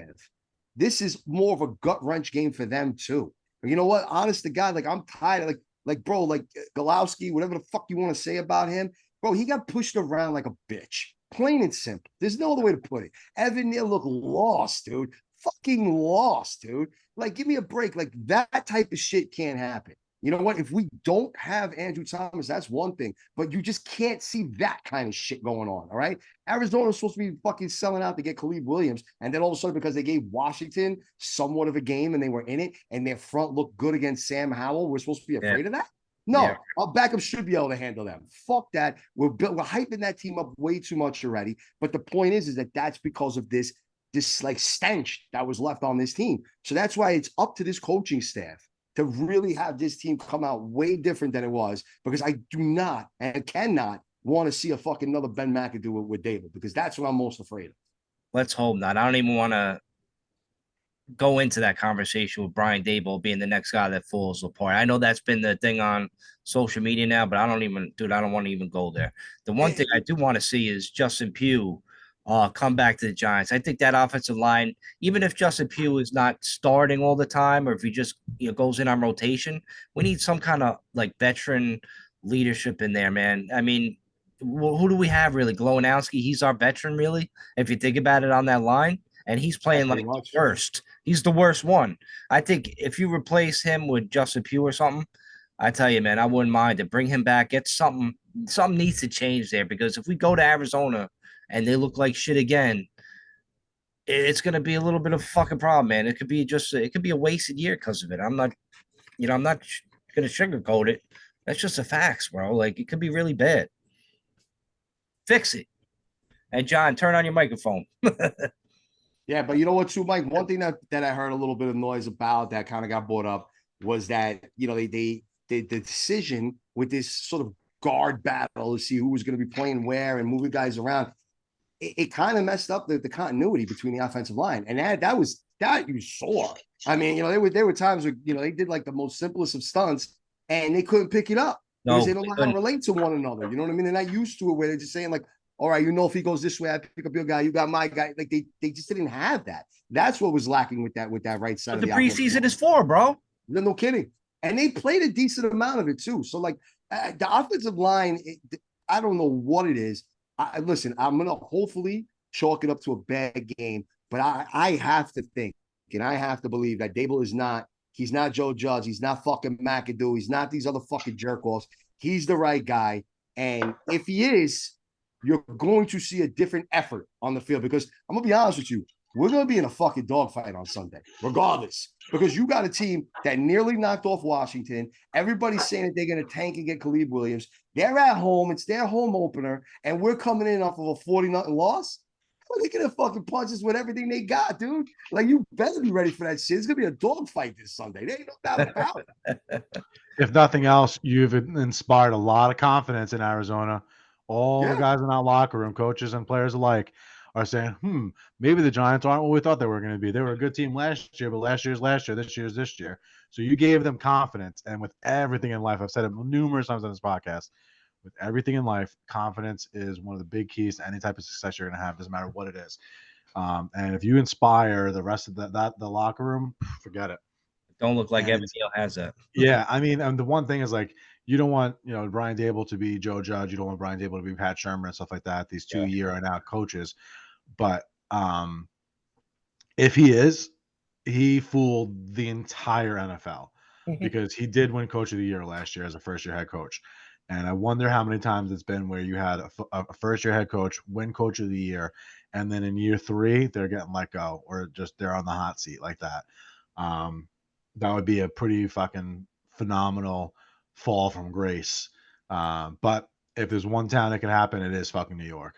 [SPEAKER 4] this is more of a gut wrench game for them too. You know what? Honest to God, like I'm tired. Bro, like Golowski, whatever the fuck you want to say about him, bro, he got pushed around like a bitch. Plain and simple. There's no other way to put it. Evan Neal looked lost, dude. Fucking lost, dude. Like, give me a break. Like, that type of shit can't happen. You know what? If we don't have Andrew Thomas, that's one thing. But you just can't see that kind of shit going on, all right? Arizona's supposed to be fucking selling out to get Khalid Williams. And then all of a sudden, because they gave Washington somewhat of a game and they were in it, and their front looked good against Sam Howell, we're supposed to be afraid of that? No, our backup should be able to handle them. Fuck that. We're hyping that team up way too much already. But the point is that that's because of this like stench that was left on this team. So that's why it's up to this coaching staff to really have this team come out way different than it was, because I do not and cannot want to see a fucking another Ben McAdoo with David, because that's what I'm most afraid of.
[SPEAKER 2] Let's hope not. I don't even want to go into that conversation with Brian Dable being the next guy that falls apart. I know that's been the thing on social media now, but I don't want to even go there. The one thing I do want to see is Justin Pugh come back to the Giants. I think that offensive line, even if Justin Pugh is not starting all the time, or if he just goes in on rotation, we need some kind of like veteran leadership in there, man. I mean, who do we have really? Glowinowski, he's our veteran, really. If you think about it on that line, and he's playing like the worst. He's the worst one. I think if you replace him with Justin Pugh or something, I tell you, man, I wouldn't mind to bring him back. Get something. Something needs to change there, because if we go to Arizona and they look like shit again, it's going to be a little bit of a fucking problem, man. It could be a wasted year because of it. I'm not going to sugarcoat it. That's just the facts, bro. Like, it could be really bad. Fix it. And John, turn on your microphone.
[SPEAKER 4] Yeah, but you know what, too, Mike? One thing that I heard a little bit of noise about that kind of got brought up was that, you know, the decision with this sort of guard battle to see who was going to be playing where and moving guys around, it kind of messed up the continuity between the offensive line. And that you saw. I mean, you know, there were times where, you know, they did like the most simplest of stunts and they couldn't pick it up because they don't know how to relate to one another. You know what I mean? They're not used to it, where they're just saying like, all right, you know, if he goes this way, I pick up your guy, you got my guy. Like they just didn't have that. That's what was lacking with that right side of the
[SPEAKER 2] preseason is for, bro.
[SPEAKER 4] No kidding. And they played a decent amount of it too. So like the offensive line, I don't know what it is. Listen, I'm gonna hopefully chalk it up to a bad game, but I have to think and I have to believe that Dable he's not Joe Judge, he's not fucking McAdoo, he's not these other fucking jerk offs. He's the right guy. And if he is, you're going to see a different effort on the field, because I'm gonna be honest with you, we're gonna be in a fucking dogfight on Sunday, regardless, because you got a team that nearly knocked off Washington. Everybody's saying that they're gonna tank and get Khalid Williams. They're at home, it's their home opener, and we're coming in off of a 40-0 loss. They're gonna fucking punch us with everything they got, dude. Like, you better be ready for that shit. It's gonna be a dogfight this Sunday. There ain't no doubt about it.
[SPEAKER 3] If nothing else, you've inspired a lot of confidence in Arizona. All the guys in that locker room, coaches and players alike, are saying, maybe the Giants aren't what we thought they were going to be. They were a good team last year, but last year's last year, this year's this year. So you gave them confidence. And with everything in life, I've said it numerous times on this podcast, with everything in life, confidence is one of the big keys to any type of success you're going to have, doesn't matter what it is. And if you inspire the rest of the locker room, forget it.
[SPEAKER 2] Don't look like Evan Neal has that.
[SPEAKER 3] Yeah, I mean, and the one thing is, like, you don't want, Brian Dable to be Joe Judge. You don't want Brian Dable to be Pat Shermer and stuff like that, these 2 year and out coaches. But if he is, he fooled the entire NFL. because he did win Coach of the Year last year as a first-year head coach. And I wonder how many times it's been where you had a first-year head coach win Coach of the Year, and then in year 3 they're getting let go or just they're on the hot seat like that. That would be a pretty fucking phenomenal fall from grace. But if there's one town that can happen, it is fucking New York.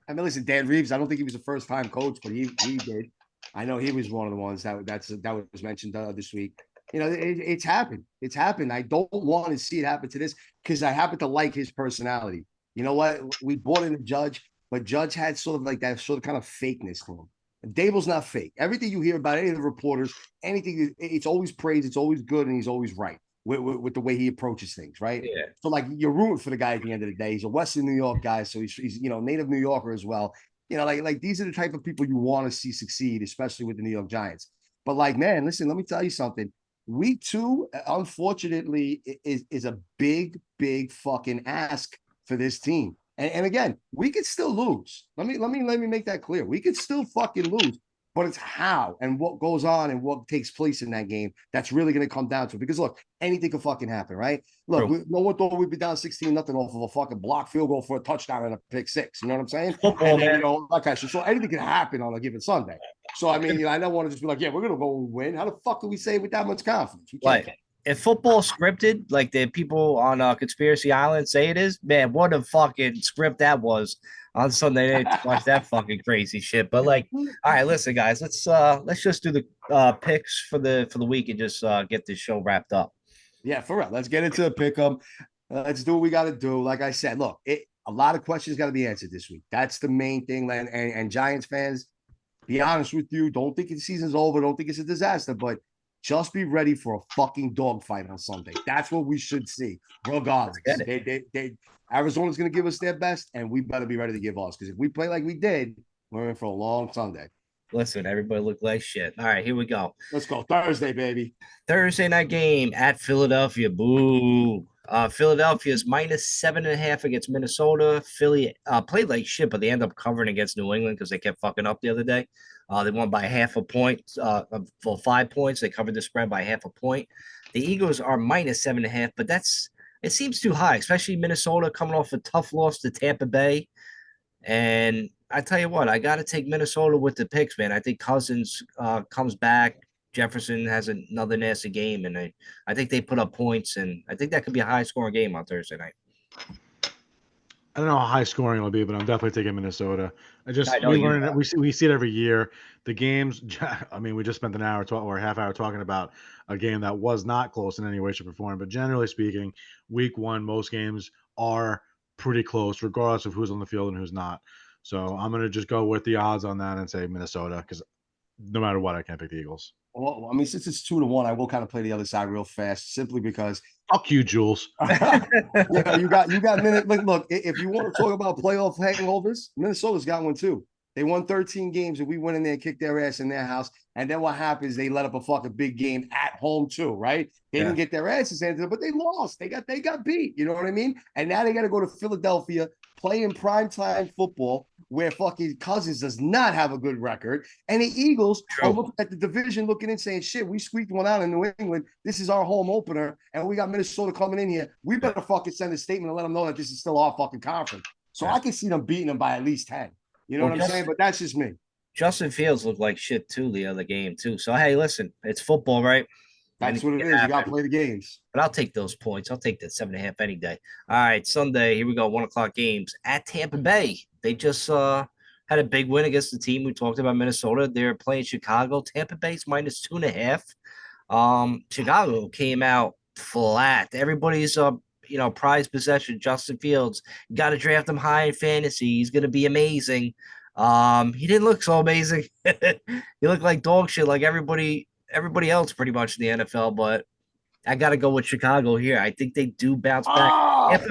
[SPEAKER 4] I mean, listen, Dan Reeves. I don't think he was a first-time coach, but he did. I know he was one of the ones that was mentioned this week. You know, it's happened. It's happened. I don't want to see it happen to this because I happen to like his personality. You know what? We brought in a Judge, but Judge had sort of like that sort of kind of fakeness to him. Dable's not fake. Everything you hear about any of the reporters, anything, it's always praise. It's always good, and he's always right with the way he approaches things, right?
[SPEAKER 2] Yeah.
[SPEAKER 4] So like you're rooting for the guy at the end of the day. He's a Western New York guy, so he's native New Yorker as well. You know, like these are the type of people you want to see succeed, especially with the New York Giants. But like, man, listen, let me tell you something. Week 2, unfortunately, is a big fucking ask for this team. And again, we could still lose. Let me make that clear. We could still fucking lose. But it's how and what goes on and what takes place in that game that's really going to come down to it. Because look, anything could fucking happen, right? Look, no one thought we'd be down 16-0 off of a fucking block field goal for a touchdown and a pick 6. You know what I'm saying?
[SPEAKER 2] Football,
[SPEAKER 4] and then,
[SPEAKER 2] man.
[SPEAKER 4] you know, like I said, so anything can happen on a given Sunday. So I mean, I don't want to just be like, yeah, we're gonna go and win. How the fuck do we say with that much confidence? We can't.
[SPEAKER 2] Like, if football scripted, like the people on Conspiracy Island say it is, man, what a fucking script that was on Sunday night to watch that fucking crazy shit. But like, all right, listen, guys, let's just do the picks for the week and just get this show wrapped up.
[SPEAKER 4] Yeah, for real. Let's get into the pick 'em. Let's do what we got to do. Like I said, look, a lot of questions got to be answered this week. That's the main thing. And Giants fans, be honest with you. Don't think the season's over. Don't think it's a disaster, but just be ready for a fucking dogfight on Sunday. That's what we should see, regardless. Arizona's going to give us their best, and we better be ready to give us. Because if we play like we did, we're in for a long Sunday.
[SPEAKER 2] Listen, everybody look like shit. All right, here we go.
[SPEAKER 4] Let's go Thursday, baby.
[SPEAKER 2] Thursday night game at Philadelphia. Boo. Philadelphia is -7.5 against Minnesota. Philly played like shit, but they end up covering against New England because they kept fucking up the other day. They won by half a point for 5 points. They covered the spread by half a point. The Eagles are -7.5, but it seems too high, especially Minnesota coming off a tough loss to Tampa Bay. And I tell you what, I got to take Minnesota with the picks, man. I think Cousins comes back. Jefferson has another nasty game, and I think they put up points, and I think that could be a high-scoring game on Thursday night.
[SPEAKER 3] I don't know how high scoring it'll be, but I'm definitely taking Minnesota. We see it every year. The games, I mean, we just spent an hour or a half hour talking about a game that was not close in any way, shape, or form. But generally speaking, week 1, most games are pretty close, regardless of who's on the field and who's not. So I'm going to just go with the odds on that and say Minnesota, because no matter what, I can't pick the Eagles.
[SPEAKER 4] Well, I mean, since it's 2-1, I will kind of play the other side real fast, simply because.
[SPEAKER 3] Fuck you, Jules.
[SPEAKER 4] You got minute. Look, if you want to talk about playoff hangovers, Minnesota's got one too. They won 13 games, and we went in there and kicked their ass in their house. And then what happens? They let up a fucking big game at home too, right? They didn't get their asses handed, but they lost. They got beat. You know what I mean? And now they got to go to Philadelphia, play in primetime football, where fucking Cousins does not have a good record. And the Eagles are looking at the division, looking and saying, shit, we squeaked one out in New England. This is our home opener, and we got Minnesota coming in here. We better fucking send a statement and let them know that this is still our fucking conference. So I can see them beating them by at least 10. You know what I'm saying? But that's just me.
[SPEAKER 2] Justin Fields looked like shit too the other game too. So hey, listen, it's football, right?
[SPEAKER 4] That's what it is. You got to play the games.
[SPEAKER 2] But I'll take those points. I'll take that 7.5 any day. All right, Sunday, here we go. 1:00 games at Tampa Bay. They just had a big win against the team we talked about, Minnesota. They're playing Chicago. Tampa Bay's -2.5. Chicago came out flat. Everybody's prized possession. Justin Fields, got to draft him high in fantasy. He's gonna be amazing. He didn't look so amazing. He looked like dog shit, like everybody else pretty much in the NFL. But I got to go with Chicago here. I think they do bounce back.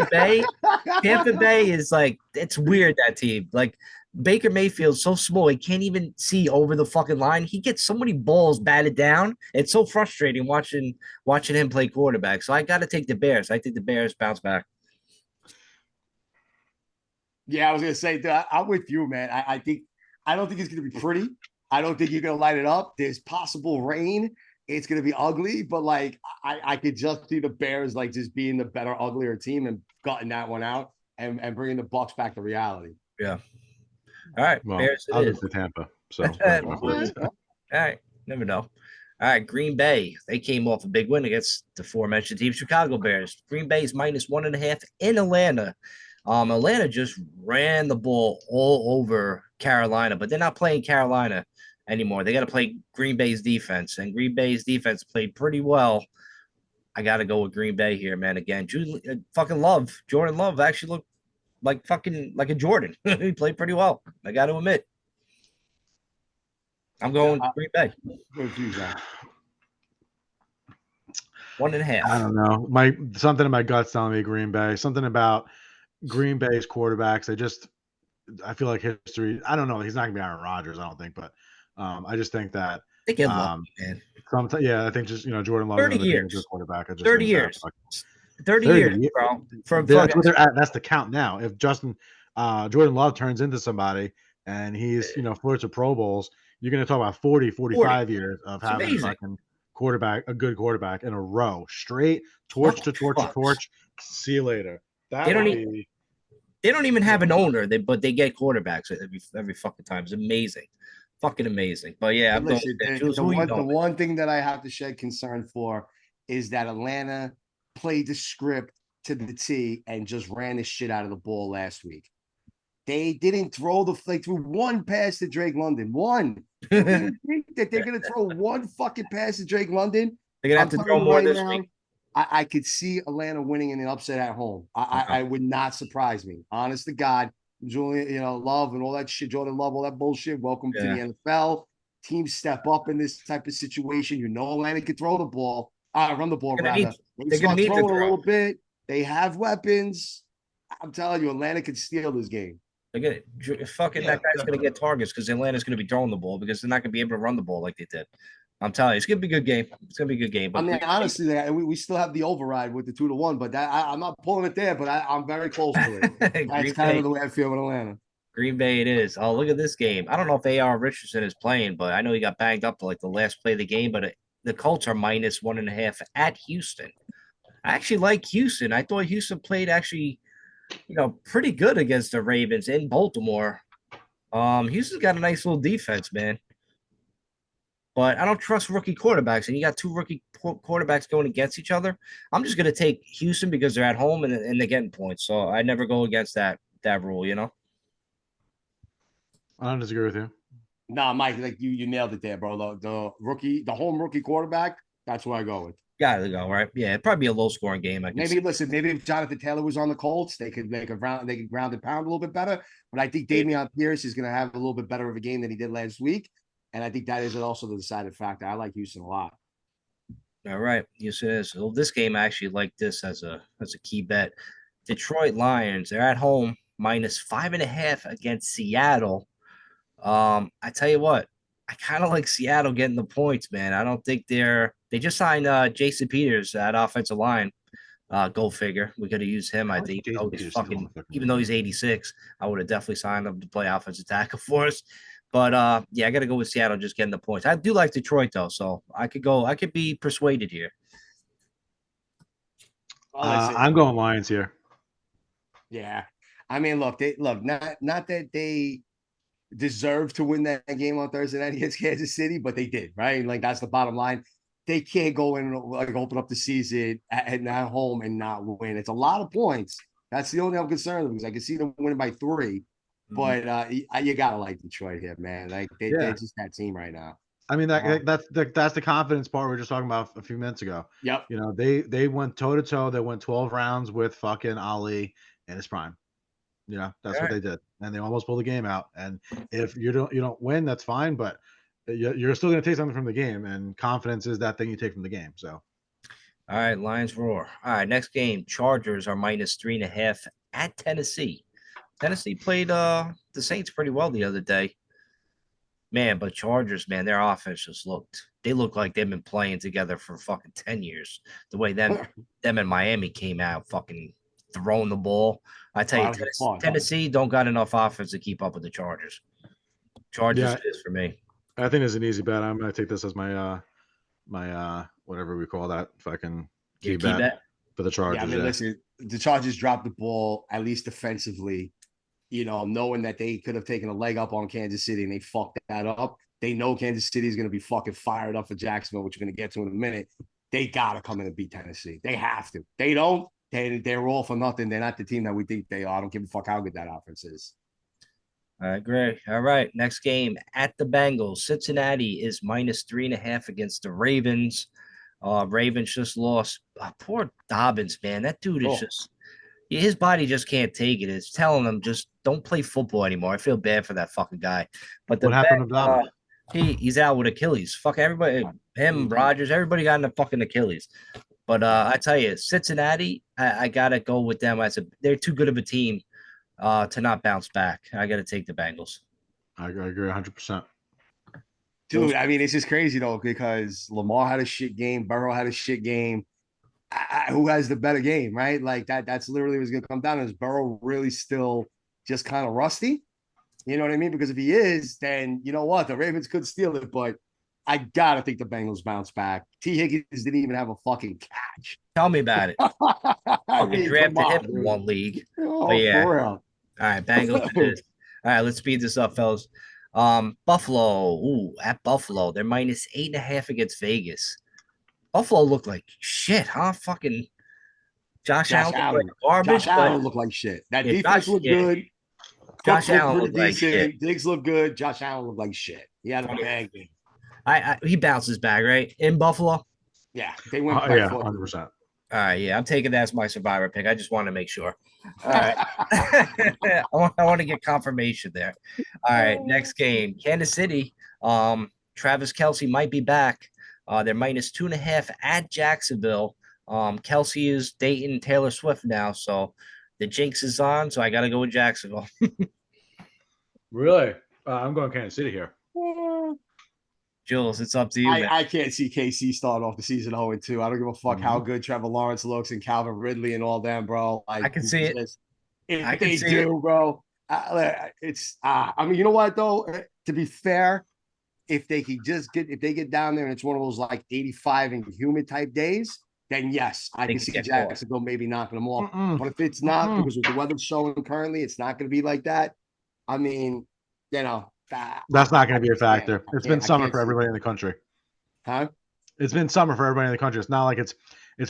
[SPEAKER 2] Tampa Bay is like, it's weird, that team. Like, Baker Mayfield's so small, he can't even see over the fucking line. He gets so many balls batted down. It's so frustrating watching him play quarterback. So I got to take the Bears. I think the Bears bounce back.
[SPEAKER 4] Yeah, I was gonna say that I'm with you, man. I don't think it's gonna be pretty. I don't think you're gonna light it up. There's possible rain. it's going to be ugly, but like I could just see the Bears like just being the better, uglier team and gutting that one out and bringing the Bucks back to reality.
[SPEAKER 2] Yeah. All right,
[SPEAKER 3] Well,
[SPEAKER 2] Bears. It
[SPEAKER 3] I'll
[SPEAKER 2] is.
[SPEAKER 3] just say Tampa. So
[SPEAKER 2] All right, never know. All right, Green Bay. They came off a big win against the aforementioned team, Chicago Bears. Green Bay's -1.5 in Atlanta. Atlanta just ran the ball all over Carolina, but they're not playing Carolina anymore. They got to play Green Bay's defense, and Green Bay's defense played pretty well. I got to go with Green Bay here, man. Again, fucking Jordan Love actually looked like a Jordan. He played pretty well. I got to admit. I'm going Green Bay.
[SPEAKER 4] With you, Zach.
[SPEAKER 2] 1.5.
[SPEAKER 3] I don't know. Something in my gut's telling me Green Bay. Something about Green Bay's quarterbacks. I feel like history. I don't know. He's not gonna be Aaron Rodgers, I don't think, but I just think that
[SPEAKER 2] They get lucky, man.
[SPEAKER 3] I think just Jordan Love
[SPEAKER 2] 30
[SPEAKER 3] is a
[SPEAKER 2] years.
[SPEAKER 3] good quarterback. I just
[SPEAKER 2] 30
[SPEAKER 3] think
[SPEAKER 2] years.
[SPEAKER 3] That,
[SPEAKER 2] 30 years, bro.
[SPEAKER 3] That's what they're at. That's the count now. If Jordan Love turns into somebody and he's flirts with Pro Bowls, you're going to talk about 45 years of having a fucking a good quarterback in a row, straight torch to torch to torch. See you later.
[SPEAKER 2] They don't even have an owner, but they get quarterbacks every fucking time. It's amazing, fucking amazing. But yeah,
[SPEAKER 4] the one thing that I have to shed concern for is that Atlanta played the script to the T and just ran the shit out of the ball last week. They didn't throw threw one pass to Drake London. One. Do you think that they're gonna throw one fucking pass to Drake London?
[SPEAKER 2] They're gonna have to throw more this week.
[SPEAKER 4] I could see Atlanta winning in an upset at home. I would not surprise me. Honest to God, Julian, Love and all that shit, Jordan Love, all that bullshit. Welcome to the NFL. Teams step up in this type of situation. Atlanta can throw the ball, run the ball rather. They start throwing a little bit. They have weapons. I'm telling you, Atlanta could steal this game.
[SPEAKER 2] That guy's going to get targets because Atlanta's going to be throwing the ball because they're not going to be able to run the ball like they did. I'm telling you, it's going to be a good game. It's going to be a good game.
[SPEAKER 4] But honestly, we still have the override with the 2-1, but I'm not pulling it there, but I'm very close to it. That's kind of the way I feel with Atlanta.
[SPEAKER 2] Green Bay it is. Oh, look at this game. I don't know if A.R. Richardson is playing, but I know he got banged up to like the last play of the game, but the Colts are -1.5 at Houston. I actually like Houston. I thought Houston played actually pretty good against the Ravens in Baltimore. Houston's got a nice little defense, man. But I don't trust rookie quarterbacks, and you got two rookie quarterbacks going against each other. I'm just going to take Houston because they're at home and they're getting points. So I never go against that rule,
[SPEAKER 3] I don't disagree with you.
[SPEAKER 4] Nah, Mike, like you nailed it there, bro. The home rookie quarterback, that's where I go with.
[SPEAKER 2] Gotta go, right? Yeah, it'd probably be a low scoring game.
[SPEAKER 4] Maybe if Jonathan Taylor was on the Colts, they could ground and pound a little bit better. But I think Dameon Pierce is going to have a little bit better of a game than he did last week. And I think that is also the decided factor. I like Houston a lot.
[SPEAKER 2] All right. Yes, it is. Well, this game I actually like this as a key bet. Detroit Lions, they're at home, -5.5 against Seattle. I tell you what, I kind of like Seattle getting the points, man. I don't think they just signed Jason Peters at offensive line. Go figure. We could have used him, I think. Even though he's 86, I would have definitely signed him to play offensive tackle for us. But I got to go with Seattle just getting the points. I do like Detroit though, so I could be persuaded here.
[SPEAKER 3] I'm going Lions here.
[SPEAKER 4] Yeah. I mean, look, not that they deserve to win that game on Thursday night against Kansas City, but they did, right? Like that's the bottom line. They can't go in and like open up the season at home and not win. It's a lot of points. That's the only thing I'm concerned with because I can see them winning by 3. But you gotta like Detroit here, man. Like they're just that team right now.
[SPEAKER 3] I mean that's the confidence part we were just talking about a few minutes ago.
[SPEAKER 4] Yep.
[SPEAKER 3] They went toe to toe. They went 12 rounds with fucking Ali in his prime. That's what they did, and they almost pulled the game out. And if you don't win, that's fine, but you're still going to take something from the game, and confidence is that thing you take from the game. So,
[SPEAKER 2] all right, Lions roar. All right, next game, Chargers are -3.5 at Tennessee. Tennessee played the Saints pretty well the other day, man. But Chargers, man, their offense just looked like they've been playing together for fucking 10 years. The way them in Miami came out, fucking throwing the ball. I tell you, Tennessee don't got enough offense to keep up with the Chargers. Chargers is for me.
[SPEAKER 3] I think it's an easy bet. I'm going to take this as my my whatever we call that fucking
[SPEAKER 2] Your
[SPEAKER 3] key
[SPEAKER 2] key
[SPEAKER 3] bet
[SPEAKER 2] bet.
[SPEAKER 3] for the Chargers.
[SPEAKER 4] Yeah, I mean, listen, the Chargers dropped the ball at least defensively. Knowing that they could have taken a leg up on Kansas City and they fucked that up. They know Kansas City is going to be fucking fired up for Jacksonville, which we're going to get to in a minute. They got to come in and beat Tennessee. They have to. They don't. They're all for nothing. They're not the team that we think they are. I don't give a fuck how good that offense is.
[SPEAKER 2] I agree. All right. Next game at the Bengals. Cincinnati is -3.5 against the Ravens. Ravens just lost. Poor Dobbins, man. That dude is just his body just can't take it. It's telling him just don't play football anymore. I feel bad for that fucking guy. But
[SPEAKER 3] What happened with Dobbins?
[SPEAKER 2] He's out with Achilles. Fuck everybody, him, Rogers, everybody got in the fucking Achilles. But I tell you, Cincinnati, I gotta go with them. I said they're too good of a team to not bounce back. I gotta take the Bengals.
[SPEAKER 3] I agree 100%.
[SPEAKER 4] Dude, I mean, it's just crazy though, because Lamar had a shit game, Burrow had a shit game. Who has the better game, right? Like that's literally what's gonna come down. Is Burrow really still just kind of rusty? You know what I mean? Because if he is, then you know what? The Ravens could steal it, but I gotta think the Bengals bounce back. T. Higgins didn't even have a fucking catch.
[SPEAKER 2] Tell me about it.
[SPEAKER 4] I mean,
[SPEAKER 2] drafted
[SPEAKER 4] come on,
[SPEAKER 2] him in
[SPEAKER 4] dude.
[SPEAKER 2] one league.
[SPEAKER 4] Oh,
[SPEAKER 2] But yeah.
[SPEAKER 4] for real.
[SPEAKER 2] All right, Bengals it is. All right, let's speed this up, fellas. Buffalo. Ooh, at Buffalo. They're -8.5 against Vegas. Buffalo looked like shit, huh? Fucking Josh Allen looked like garbage.
[SPEAKER 4] Josh Allen looked like shit. That
[SPEAKER 2] Yeah,
[SPEAKER 4] defense looked good.
[SPEAKER 2] Josh
[SPEAKER 4] Cook
[SPEAKER 2] Allen
[SPEAKER 4] looked
[SPEAKER 2] looked
[SPEAKER 4] pretty
[SPEAKER 2] like
[SPEAKER 4] decent.
[SPEAKER 2] shit.
[SPEAKER 4] Diggs looked good. Josh Allen looked like shit. He had a bad game.
[SPEAKER 2] He bounces back, right? In Buffalo?
[SPEAKER 4] Yeah, they went by
[SPEAKER 3] 100%.
[SPEAKER 2] All right, yeah, I'm taking that as my survivor pick. I just want to make sure. All right. I want to get confirmation there. All right, next game. Kansas City. Travis Kelce might be back. They're -2.5 at Jacksonville. Kelce is dating Taylor Swift now, so the jinx is on. So I got to go with Jacksonville.
[SPEAKER 3] Really? I'm going Kansas City here.
[SPEAKER 2] Jules, it's up to you, man.
[SPEAKER 4] I can't see KC start off the season 0-2. I don't give a fuck how good Trevor Lawrence looks and Calvin Ridley and all them, bro.
[SPEAKER 2] I can see it.
[SPEAKER 4] If they do, bro, it's. I mean, you know what though? To be fair, if they get down there and it's one of those like 85 and humid type days, then yes, I can see Jacksonville maybe knocking them off. But if it's not, because with the weather showing currently, it's not going to be like that. I mean,
[SPEAKER 3] that's not going to be a factor. It's been summer for everybody in the country.
[SPEAKER 4] Huh?
[SPEAKER 3] It's been summer for everybody in the country. It's not like it's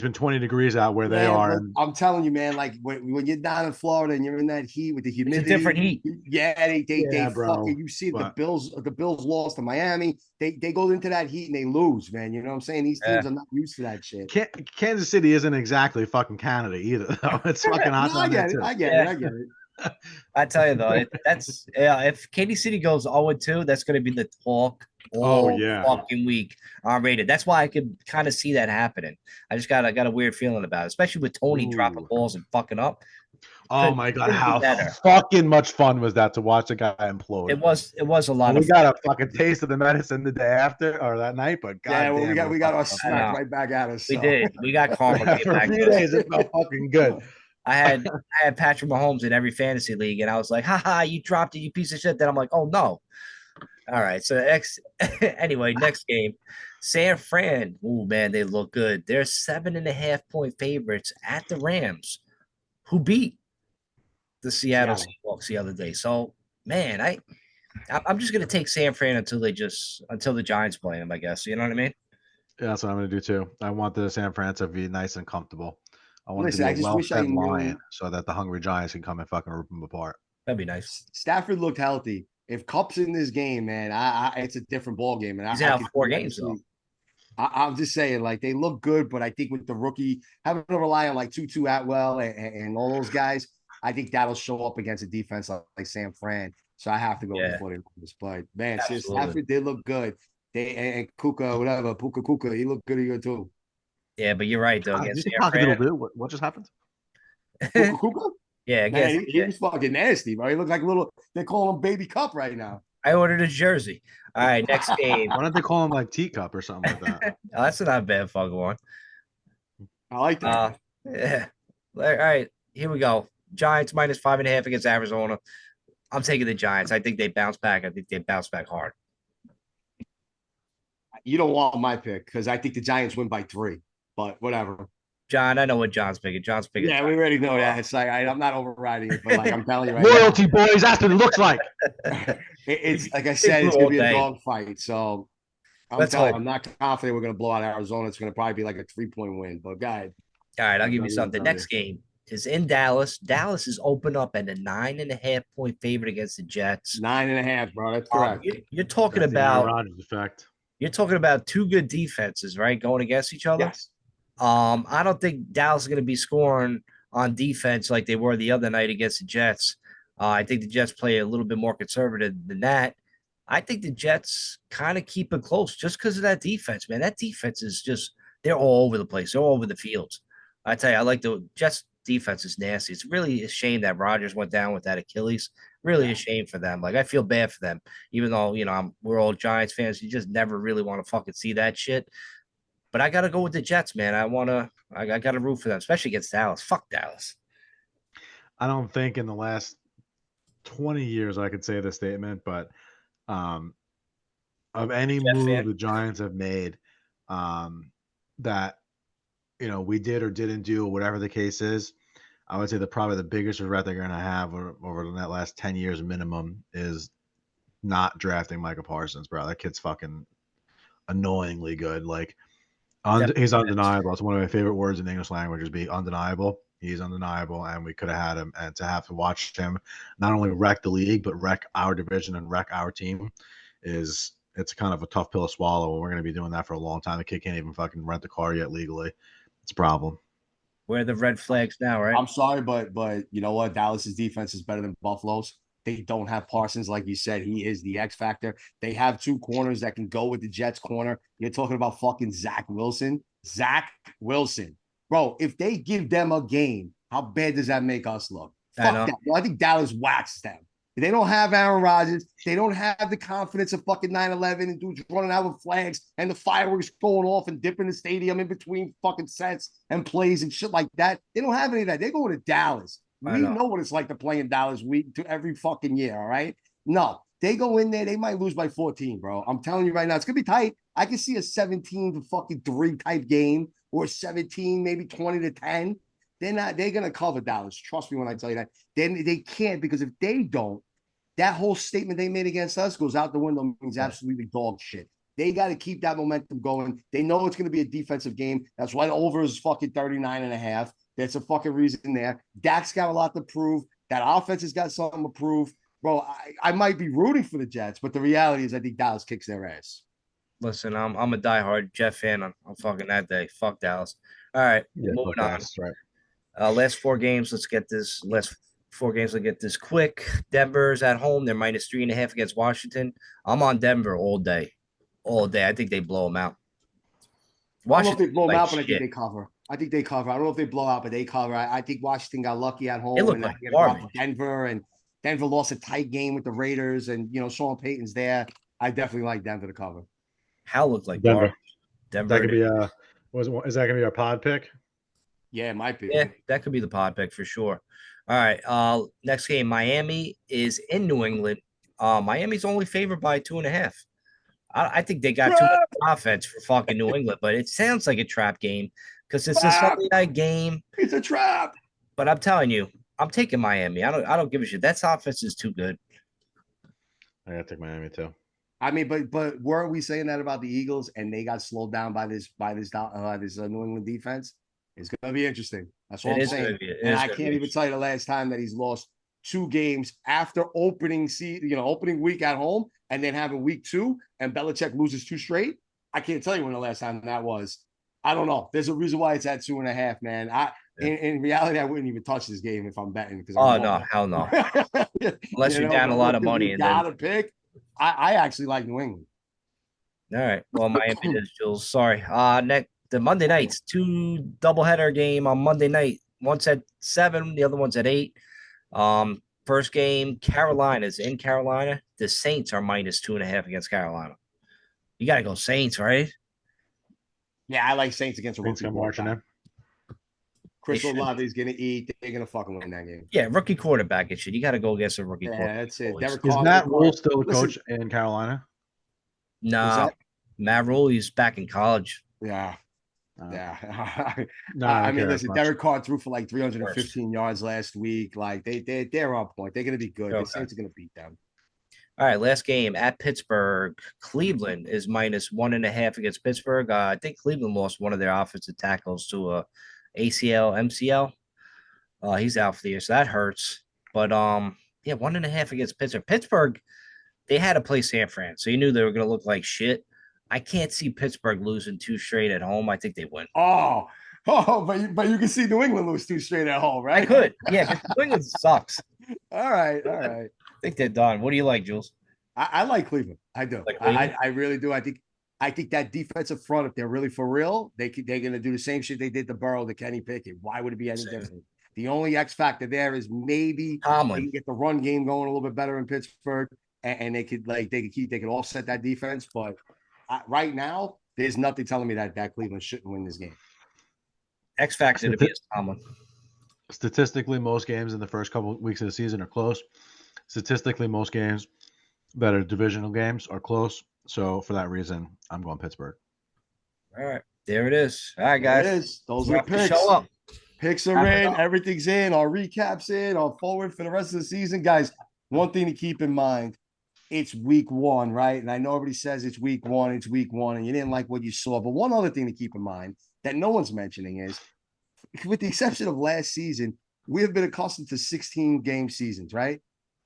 [SPEAKER 3] been 20 degrees out where they are. And
[SPEAKER 4] I'm telling you, man, like when you're down in Florida and you're in that heat with the humidity,
[SPEAKER 2] it's a different heat.
[SPEAKER 4] Yeah, they
[SPEAKER 3] bro,
[SPEAKER 4] fucking. You see the Bills lost to Miami. They go into that heat and they lose, man. You know what I'm saying? These teams are not used to that shit.
[SPEAKER 3] Kansas City isn't exactly fucking Canada either, though. It's fucking hot.
[SPEAKER 4] I get it.
[SPEAKER 2] I tell you though, if Katy City goes 0-2, that's going to be the talk all fucking week on rated. That's why I could kind of see that happening. I got a weird feeling about it, especially with Tony dropping balls and fucking up.
[SPEAKER 3] Oh my god, how fucking much fun was that to watch a guy implode?
[SPEAKER 2] It was a lot of
[SPEAKER 3] fun. We got a fucking taste of the medicine the day after or that night, but
[SPEAKER 4] we got our smack right back at us.
[SPEAKER 2] We did. We got karma.
[SPEAKER 3] For a few days, it felt fucking good.
[SPEAKER 2] I had Patrick Mahomes in every fantasy league, and I was like, "Ha, you dropped it, you piece of shit." Then I'm like, "Oh no!" All right, so next game, San Fran. Oh man, they look good. They're 7.5-point favorites at the Rams, who beat the Seattle Seahawks the other day. So man, I'm just gonna take San Fran until the Giants play them. I guess you know what I mean.
[SPEAKER 3] Yeah, that's what I'm gonna do too. I want the San Fran to be nice and comfortable. I want to be a well-fed lion so that the hungry Giants can come and fucking rip them apart.
[SPEAKER 2] That'd be nice.
[SPEAKER 4] Stafford looked healthy. If Kupp's in this game, man, it's a different ball game. And
[SPEAKER 2] he's out 4 games though.
[SPEAKER 4] I'm just saying, like they look good, but I think with the rookie having to rely on like Tutu Atwell and all those guys, I think that'll show up against a defense like San Fran. So I have to go with the 49ers. But man, Stafford did look good. And Kuka, whatever, Puka Kuka, he looked good here too.
[SPEAKER 2] Yeah, but you're right though. Against San Fran,
[SPEAKER 3] what just happened?
[SPEAKER 4] Kuka?
[SPEAKER 2] Yeah,
[SPEAKER 4] man, he was fucking nasty, bro. He looked like a little. They call him Baby Cup right now.
[SPEAKER 2] I ordered a jersey. All right, next game.
[SPEAKER 3] Why don't they call him like Teacup or something like that?
[SPEAKER 2] That's not a bad fucking one.
[SPEAKER 4] I like that.
[SPEAKER 2] Yeah. All right, here we go. Giants -5.5 against Arizona. I'm taking the Giants. I think they bounce back. I think they bounce back hard.
[SPEAKER 4] You don't want my pick because I think the Giants win by 3. But whatever.
[SPEAKER 2] John, I know what John's picking. John's picking.
[SPEAKER 4] Yeah, we already know that. It's like I'm not overriding it, but like I'm telling you right
[SPEAKER 3] Loyalty, boys. That's what it looks like.
[SPEAKER 4] now, it's like I said, it's gonna be a dog fight. So
[SPEAKER 2] Let's hope.
[SPEAKER 4] I'm not confident we're gonna blow out Arizona. It's gonna probably be like a 3-point win. But guys,
[SPEAKER 2] All right, I'll give you something. Next game is in Dallas. Dallas is open up at a 9.5-point favorite against the Jets.
[SPEAKER 4] 9.5, bro. That's correct.
[SPEAKER 2] You're talking
[SPEAKER 3] That's the
[SPEAKER 2] about
[SPEAKER 3] Aaron Rodgers effect.
[SPEAKER 2] You're talking about two good defenses, right? Going against each other.
[SPEAKER 4] Yes.
[SPEAKER 2] I don't think Dallas is going to be scoring on defense like they were the other night against the Jets. I think the Jets play a little bit more conservative than that. I think the Jets kind of keep it close just because of that defense, man. That defense is just, they're all over the place. They're all over the field. I tell you, I like the Jets defense is nasty. It's really a shame that Rodgers went down with that Achilles. Really a shame for them. Like, I feel bad for them, even though, we're all Giants fans. You just never really want to fucking see that shit. But I got to go with the Jets, man. I got to root for them, especially against Dallas. Fuck Dallas.
[SPEAKER 3] I don't think in the last 20 years I could say this statement, but of any move the Giants have made that, we did or didn't do, whatever the case is, I would say probably the biggest regret they're going to have over the last 10 years minimum is not drafting Micah Parsons, bro. That kid's fucking annoyingly good. Like, he's undeniable. It's one of my favorite words in the English language is be undeniable. He's undeniable, and we could have had him. And to have to watch him not only wreck the league, but wreck our division and wreck our team it's kind of a tough pill to swallow. And we're going to be doing that for a long time. The kid can't even fucking rent the car yet legally. It's a problem.
[SPEAKER 2] Where are the red flags now, right?
[SPEAKER 4] I'm sorry, but you know what? Dallas's defense is better than Buffalo's. They don't have Parsons, like you said. He is the X factor. They have two corners that can go with the Jets corner. You're talking about fucking Zach Wilson. Bro, if they give them a game, how bad does that make us look? Fuck that. Bro. I think Dallas waxes them. They don't have Aaron Rodgers. They don't have the confidence of fucking 9/11 and dudes running out with flags and the fireworks going off and dipping the stadium in between fucking sets and plays and shit like that. They don't have any of that. They're going to Dallas. We know what it's like to play in Dallas week to every fucking year, all right? No, they go in there, they might lose by 14, bro. I'm telling you right now, it's gonna be tight. I can see a 17-3 type game or 17, maybe 20-10. They're gonna cover Dallas. Trust me when I tell you that. Then they can't, because if they don't, that whole statement they made against us goes out the window, means absolutely dog shit. They got to keep that momentum going. They know it's going to be a defensive game. That's why the over is fucking 39.5. That's a fucking reason there. Dak's got a lot to prove. That offense has got something to prove. Bro, I might be rooting for the Jets, but the reality is I think Dallas kicks their ass.
[SPEAKER 2] Listen, I'm a diehard Jet fan. I'm fucking that day. Fuck Dallas. All right, moving on. Right. Last four games. Let's get this. Let's get this quick. Denver's at home. They're -3.5 against Washington. I'm on Denver all day. I think they blow them out.
[SPEAKER 4] I don't know if they blow them out, but I think they cover. I don't know if they blow out, but they cover. I think Washington got lucky at home.
[SPEAKER 2] It looked like
[SPEAKER 4] Denver, and Denver lost a tight game with the Raiders, and Sean Payton's there. I definitely like Denver to cover.
[SPEAKER 2] Hal looked like
[SPEAKER 3] Denver.
[SPEAKER 2] Denver.
[SPEAKER 3] That could be is that gonna be our pod pick?
[SPEAKER 4] Yeah, it might be.
[SPEAKER 2] Yeah, that could be the pod pick for sure. All right. Next game, Miami is in New England. Miami's only favored by 2.5. I think they got too much offense for fucking New England, but it sounds like a trap game because it's a Sunday night game.
[SPEAKER 4] It's a trap.
[SPEAKER 2] But I'm telling you, I'm taking Miami. I don't give a shit. That offense is too good.
[SPEAKER 3] I gotta take Miami too.
[SPEAKER 4] I mean, but weren't we saying that about the Eagles, and they got slowed down by this New England defense? It's gonna be interesting. That's what I'm saying. And I can't even tell you the last time that he's lost 2 games after opening week at home, and then having week 2, and Belichick loses 2 straight. I can't tell you when the last time that was. I don't know. There's a reason why it's at 2.5, man. In reality, I wouldn't even touch this game if I'm betting.
[SPEAKER 2] No, hell no. Unless you're down a lot of money.
[SPEAKER 4] And gotta pick. I actually like New England.
[SPEAKER 2] All right. Well, Miami is, Jules. Sorry. The Monday nights, 2 doubleheader game on Monday night. One's at 7, the other one's at 8. First game, Carolina's in Carolina. The Saints are -2.5 against Carolina. You got to go Saints, right?
[SPEAKER 4] Yeah, I like Saints against a rookie
[SPEAKER 3] quarterback.
[SPEAKER 4] Chris Olave is going to eat. They're going to fucking win that game.
[SPEAKER 2] Yeah, rookie quarterback and shit. You got to go against a rookie quarterback.
[SPEAKER 4] Yeah, that's it.
[SPEAKER 3] Is Matt Rule still the coach in Carolina?
[SPEAKER 2] No. Matt Rule, he's back in college.
[SPEAKER 4] Yeah.
[SPEAKER 3] Uh,
[SPEAKER 4] Yeah.
[SPEAKER 3] No,
[SPEAKER 4] I
[SPEAKER 3] don't
[SPEAKER 4] mean,
[SPEAKER 3] care as
[SPEAKER 4] listen,
[SPEAKER 3] much.
[SPEAKER 4] Derek Carr threw for like
[SPEAKER 2] Worst.
[SPEAKER 4] 315 yards last week. Like they're on point. They're gonna be good. The
[SPEAKER 2] Okay.
[SPEAKER 4] Saints are gonna beat them.
[SPEAKER 2] All right, last game at Pittsburgh. Cleveland is -1.5 against Pittsburgh. I think Cleveland lost one of their offensive tackles to a ACL, MCL. He's out for the year, so that hurts. But yeah, 1.5 against Pittsburgh. Pittsburgh, they had to play San Fran, so you knew they were going to look like shit. I can't see Pittsburgh losing 2 straight at home. I think they win.
[SPEAKER 4] Oh, but you can see New England lose 2 straight at home, right?
[SPEAKER 2] I could, yeah, because New England sucks.
[SPEAKER 4] All right.
[SPEAKER 2] I think they're done. What do you like, Jules?
[SPEAKER 4] I like Cleveland. I do.
[SPEAKER 2] Like Cleveland?
[SPEAKER 4] I really do. I think that defensive front, if they're really for real, they're gonna do the same shit they did to Burrow to Kenny Pickett. Why would it be any
[SPEAKER 2] Same.
[SPEAKER 4] different? The only X factor there is maybe they
[SPEAKER 2] Tomlin.
[SPEAKER 4] can get the run game going a little bit better in Pittsburgh, and they could offset that defense. But right now, there's nothing telling me that Cleveland shouldn't win this game.
[SPEAKER 2] X factor to be is Tomlin.
[SPEAKER 3] Statistically, most games in the first couple of weeks of the season are close. Statistically, most games that are divisional games are close. So for that reason, I'm going Pittsburgh.
[SPEAKER 2] All right, there it is. All right, guys.
[SPEAKER 4] There it is. Those
[SPEAKER 2] We
[SPEAKER 4] are
[SPEAKER 2] have to
[SPEAKER 4] picks.
[SPEAKER 2] show up.
[SPEAKER 4] Picks are in. Everything's in. Our recaps in. Our forward for the rest of the season, guys. One thing to keep in mind: it's week 1, right? And I know everybody says it's week 1. It's week 1, and you didn't like what you saw. But one other thing to keep in mind that no one's mentioning is, with the exception of last season, we have been accustomed to 16 game seasons, right?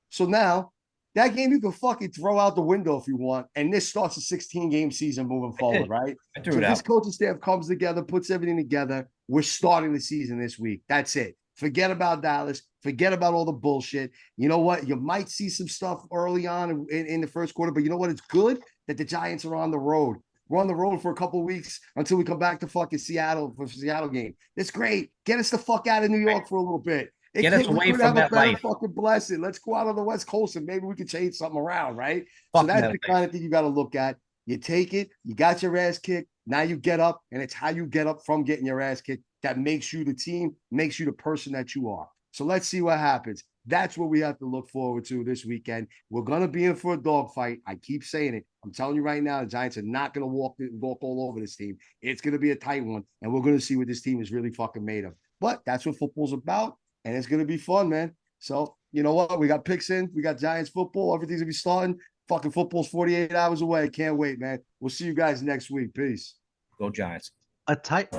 [SPEAKER 4] So now that game you can fucking throw out the window if you want, and this starts a 16 game season moving forward, right?
[SPEAKER 2] I threw
[SPEAKER 4] So
[SPEAKER 2] it
[SPEAKER 4] if this
[SPEAKER 2] out.
[SPEAKER 4] coaching staff comes together, puts everything together, we're starting the season this week. That's it. Forget about Dallas. Forget about all the bullshit. You know what? You might see some stuff early on in the first quarter, but you know what? It's good that the Giants are on the road. We're on the road for a couple of weeks until we come back to fucking Seattle for the Seattle game. It's great. Get us the fuck out of New York for a little bit.
[SPEAKER 2] Get us away from MetLife.
[SPEAKER 4] Fucking blessing. Let's go out on the West Coast and maybe we can change something around, right?
[SPEAKER 2] Fuck
[SPEAKER 4] So that's
[SPEAKER 2] MetLife.
[SPEAKER 4] the kind of thing you got to look at. You take it, you got your ass kicked. Now you get up, and it's how you get up from getting your ass kicked that makes you the team, makes you the person that you are. So let's see what happens. That's what we have to look forward to this weekend. We're going to be in for a dogfight. I keep saying it. I'm telling you right now, the Giants are not going to walk all over this team. It's going to be a tight one, and we're going to see what this team is really fucking made of. But that's what football's about, and it's going to be fun, man. So, you know what? We got picks in. We got Giants football. Everything's going to be starting. Fucking football's 48 hours away. Can't wait, man. We'll see you guys next week. Peace.
[SPEAKER 2] Go Giants.
[SPEAKER 3] A tight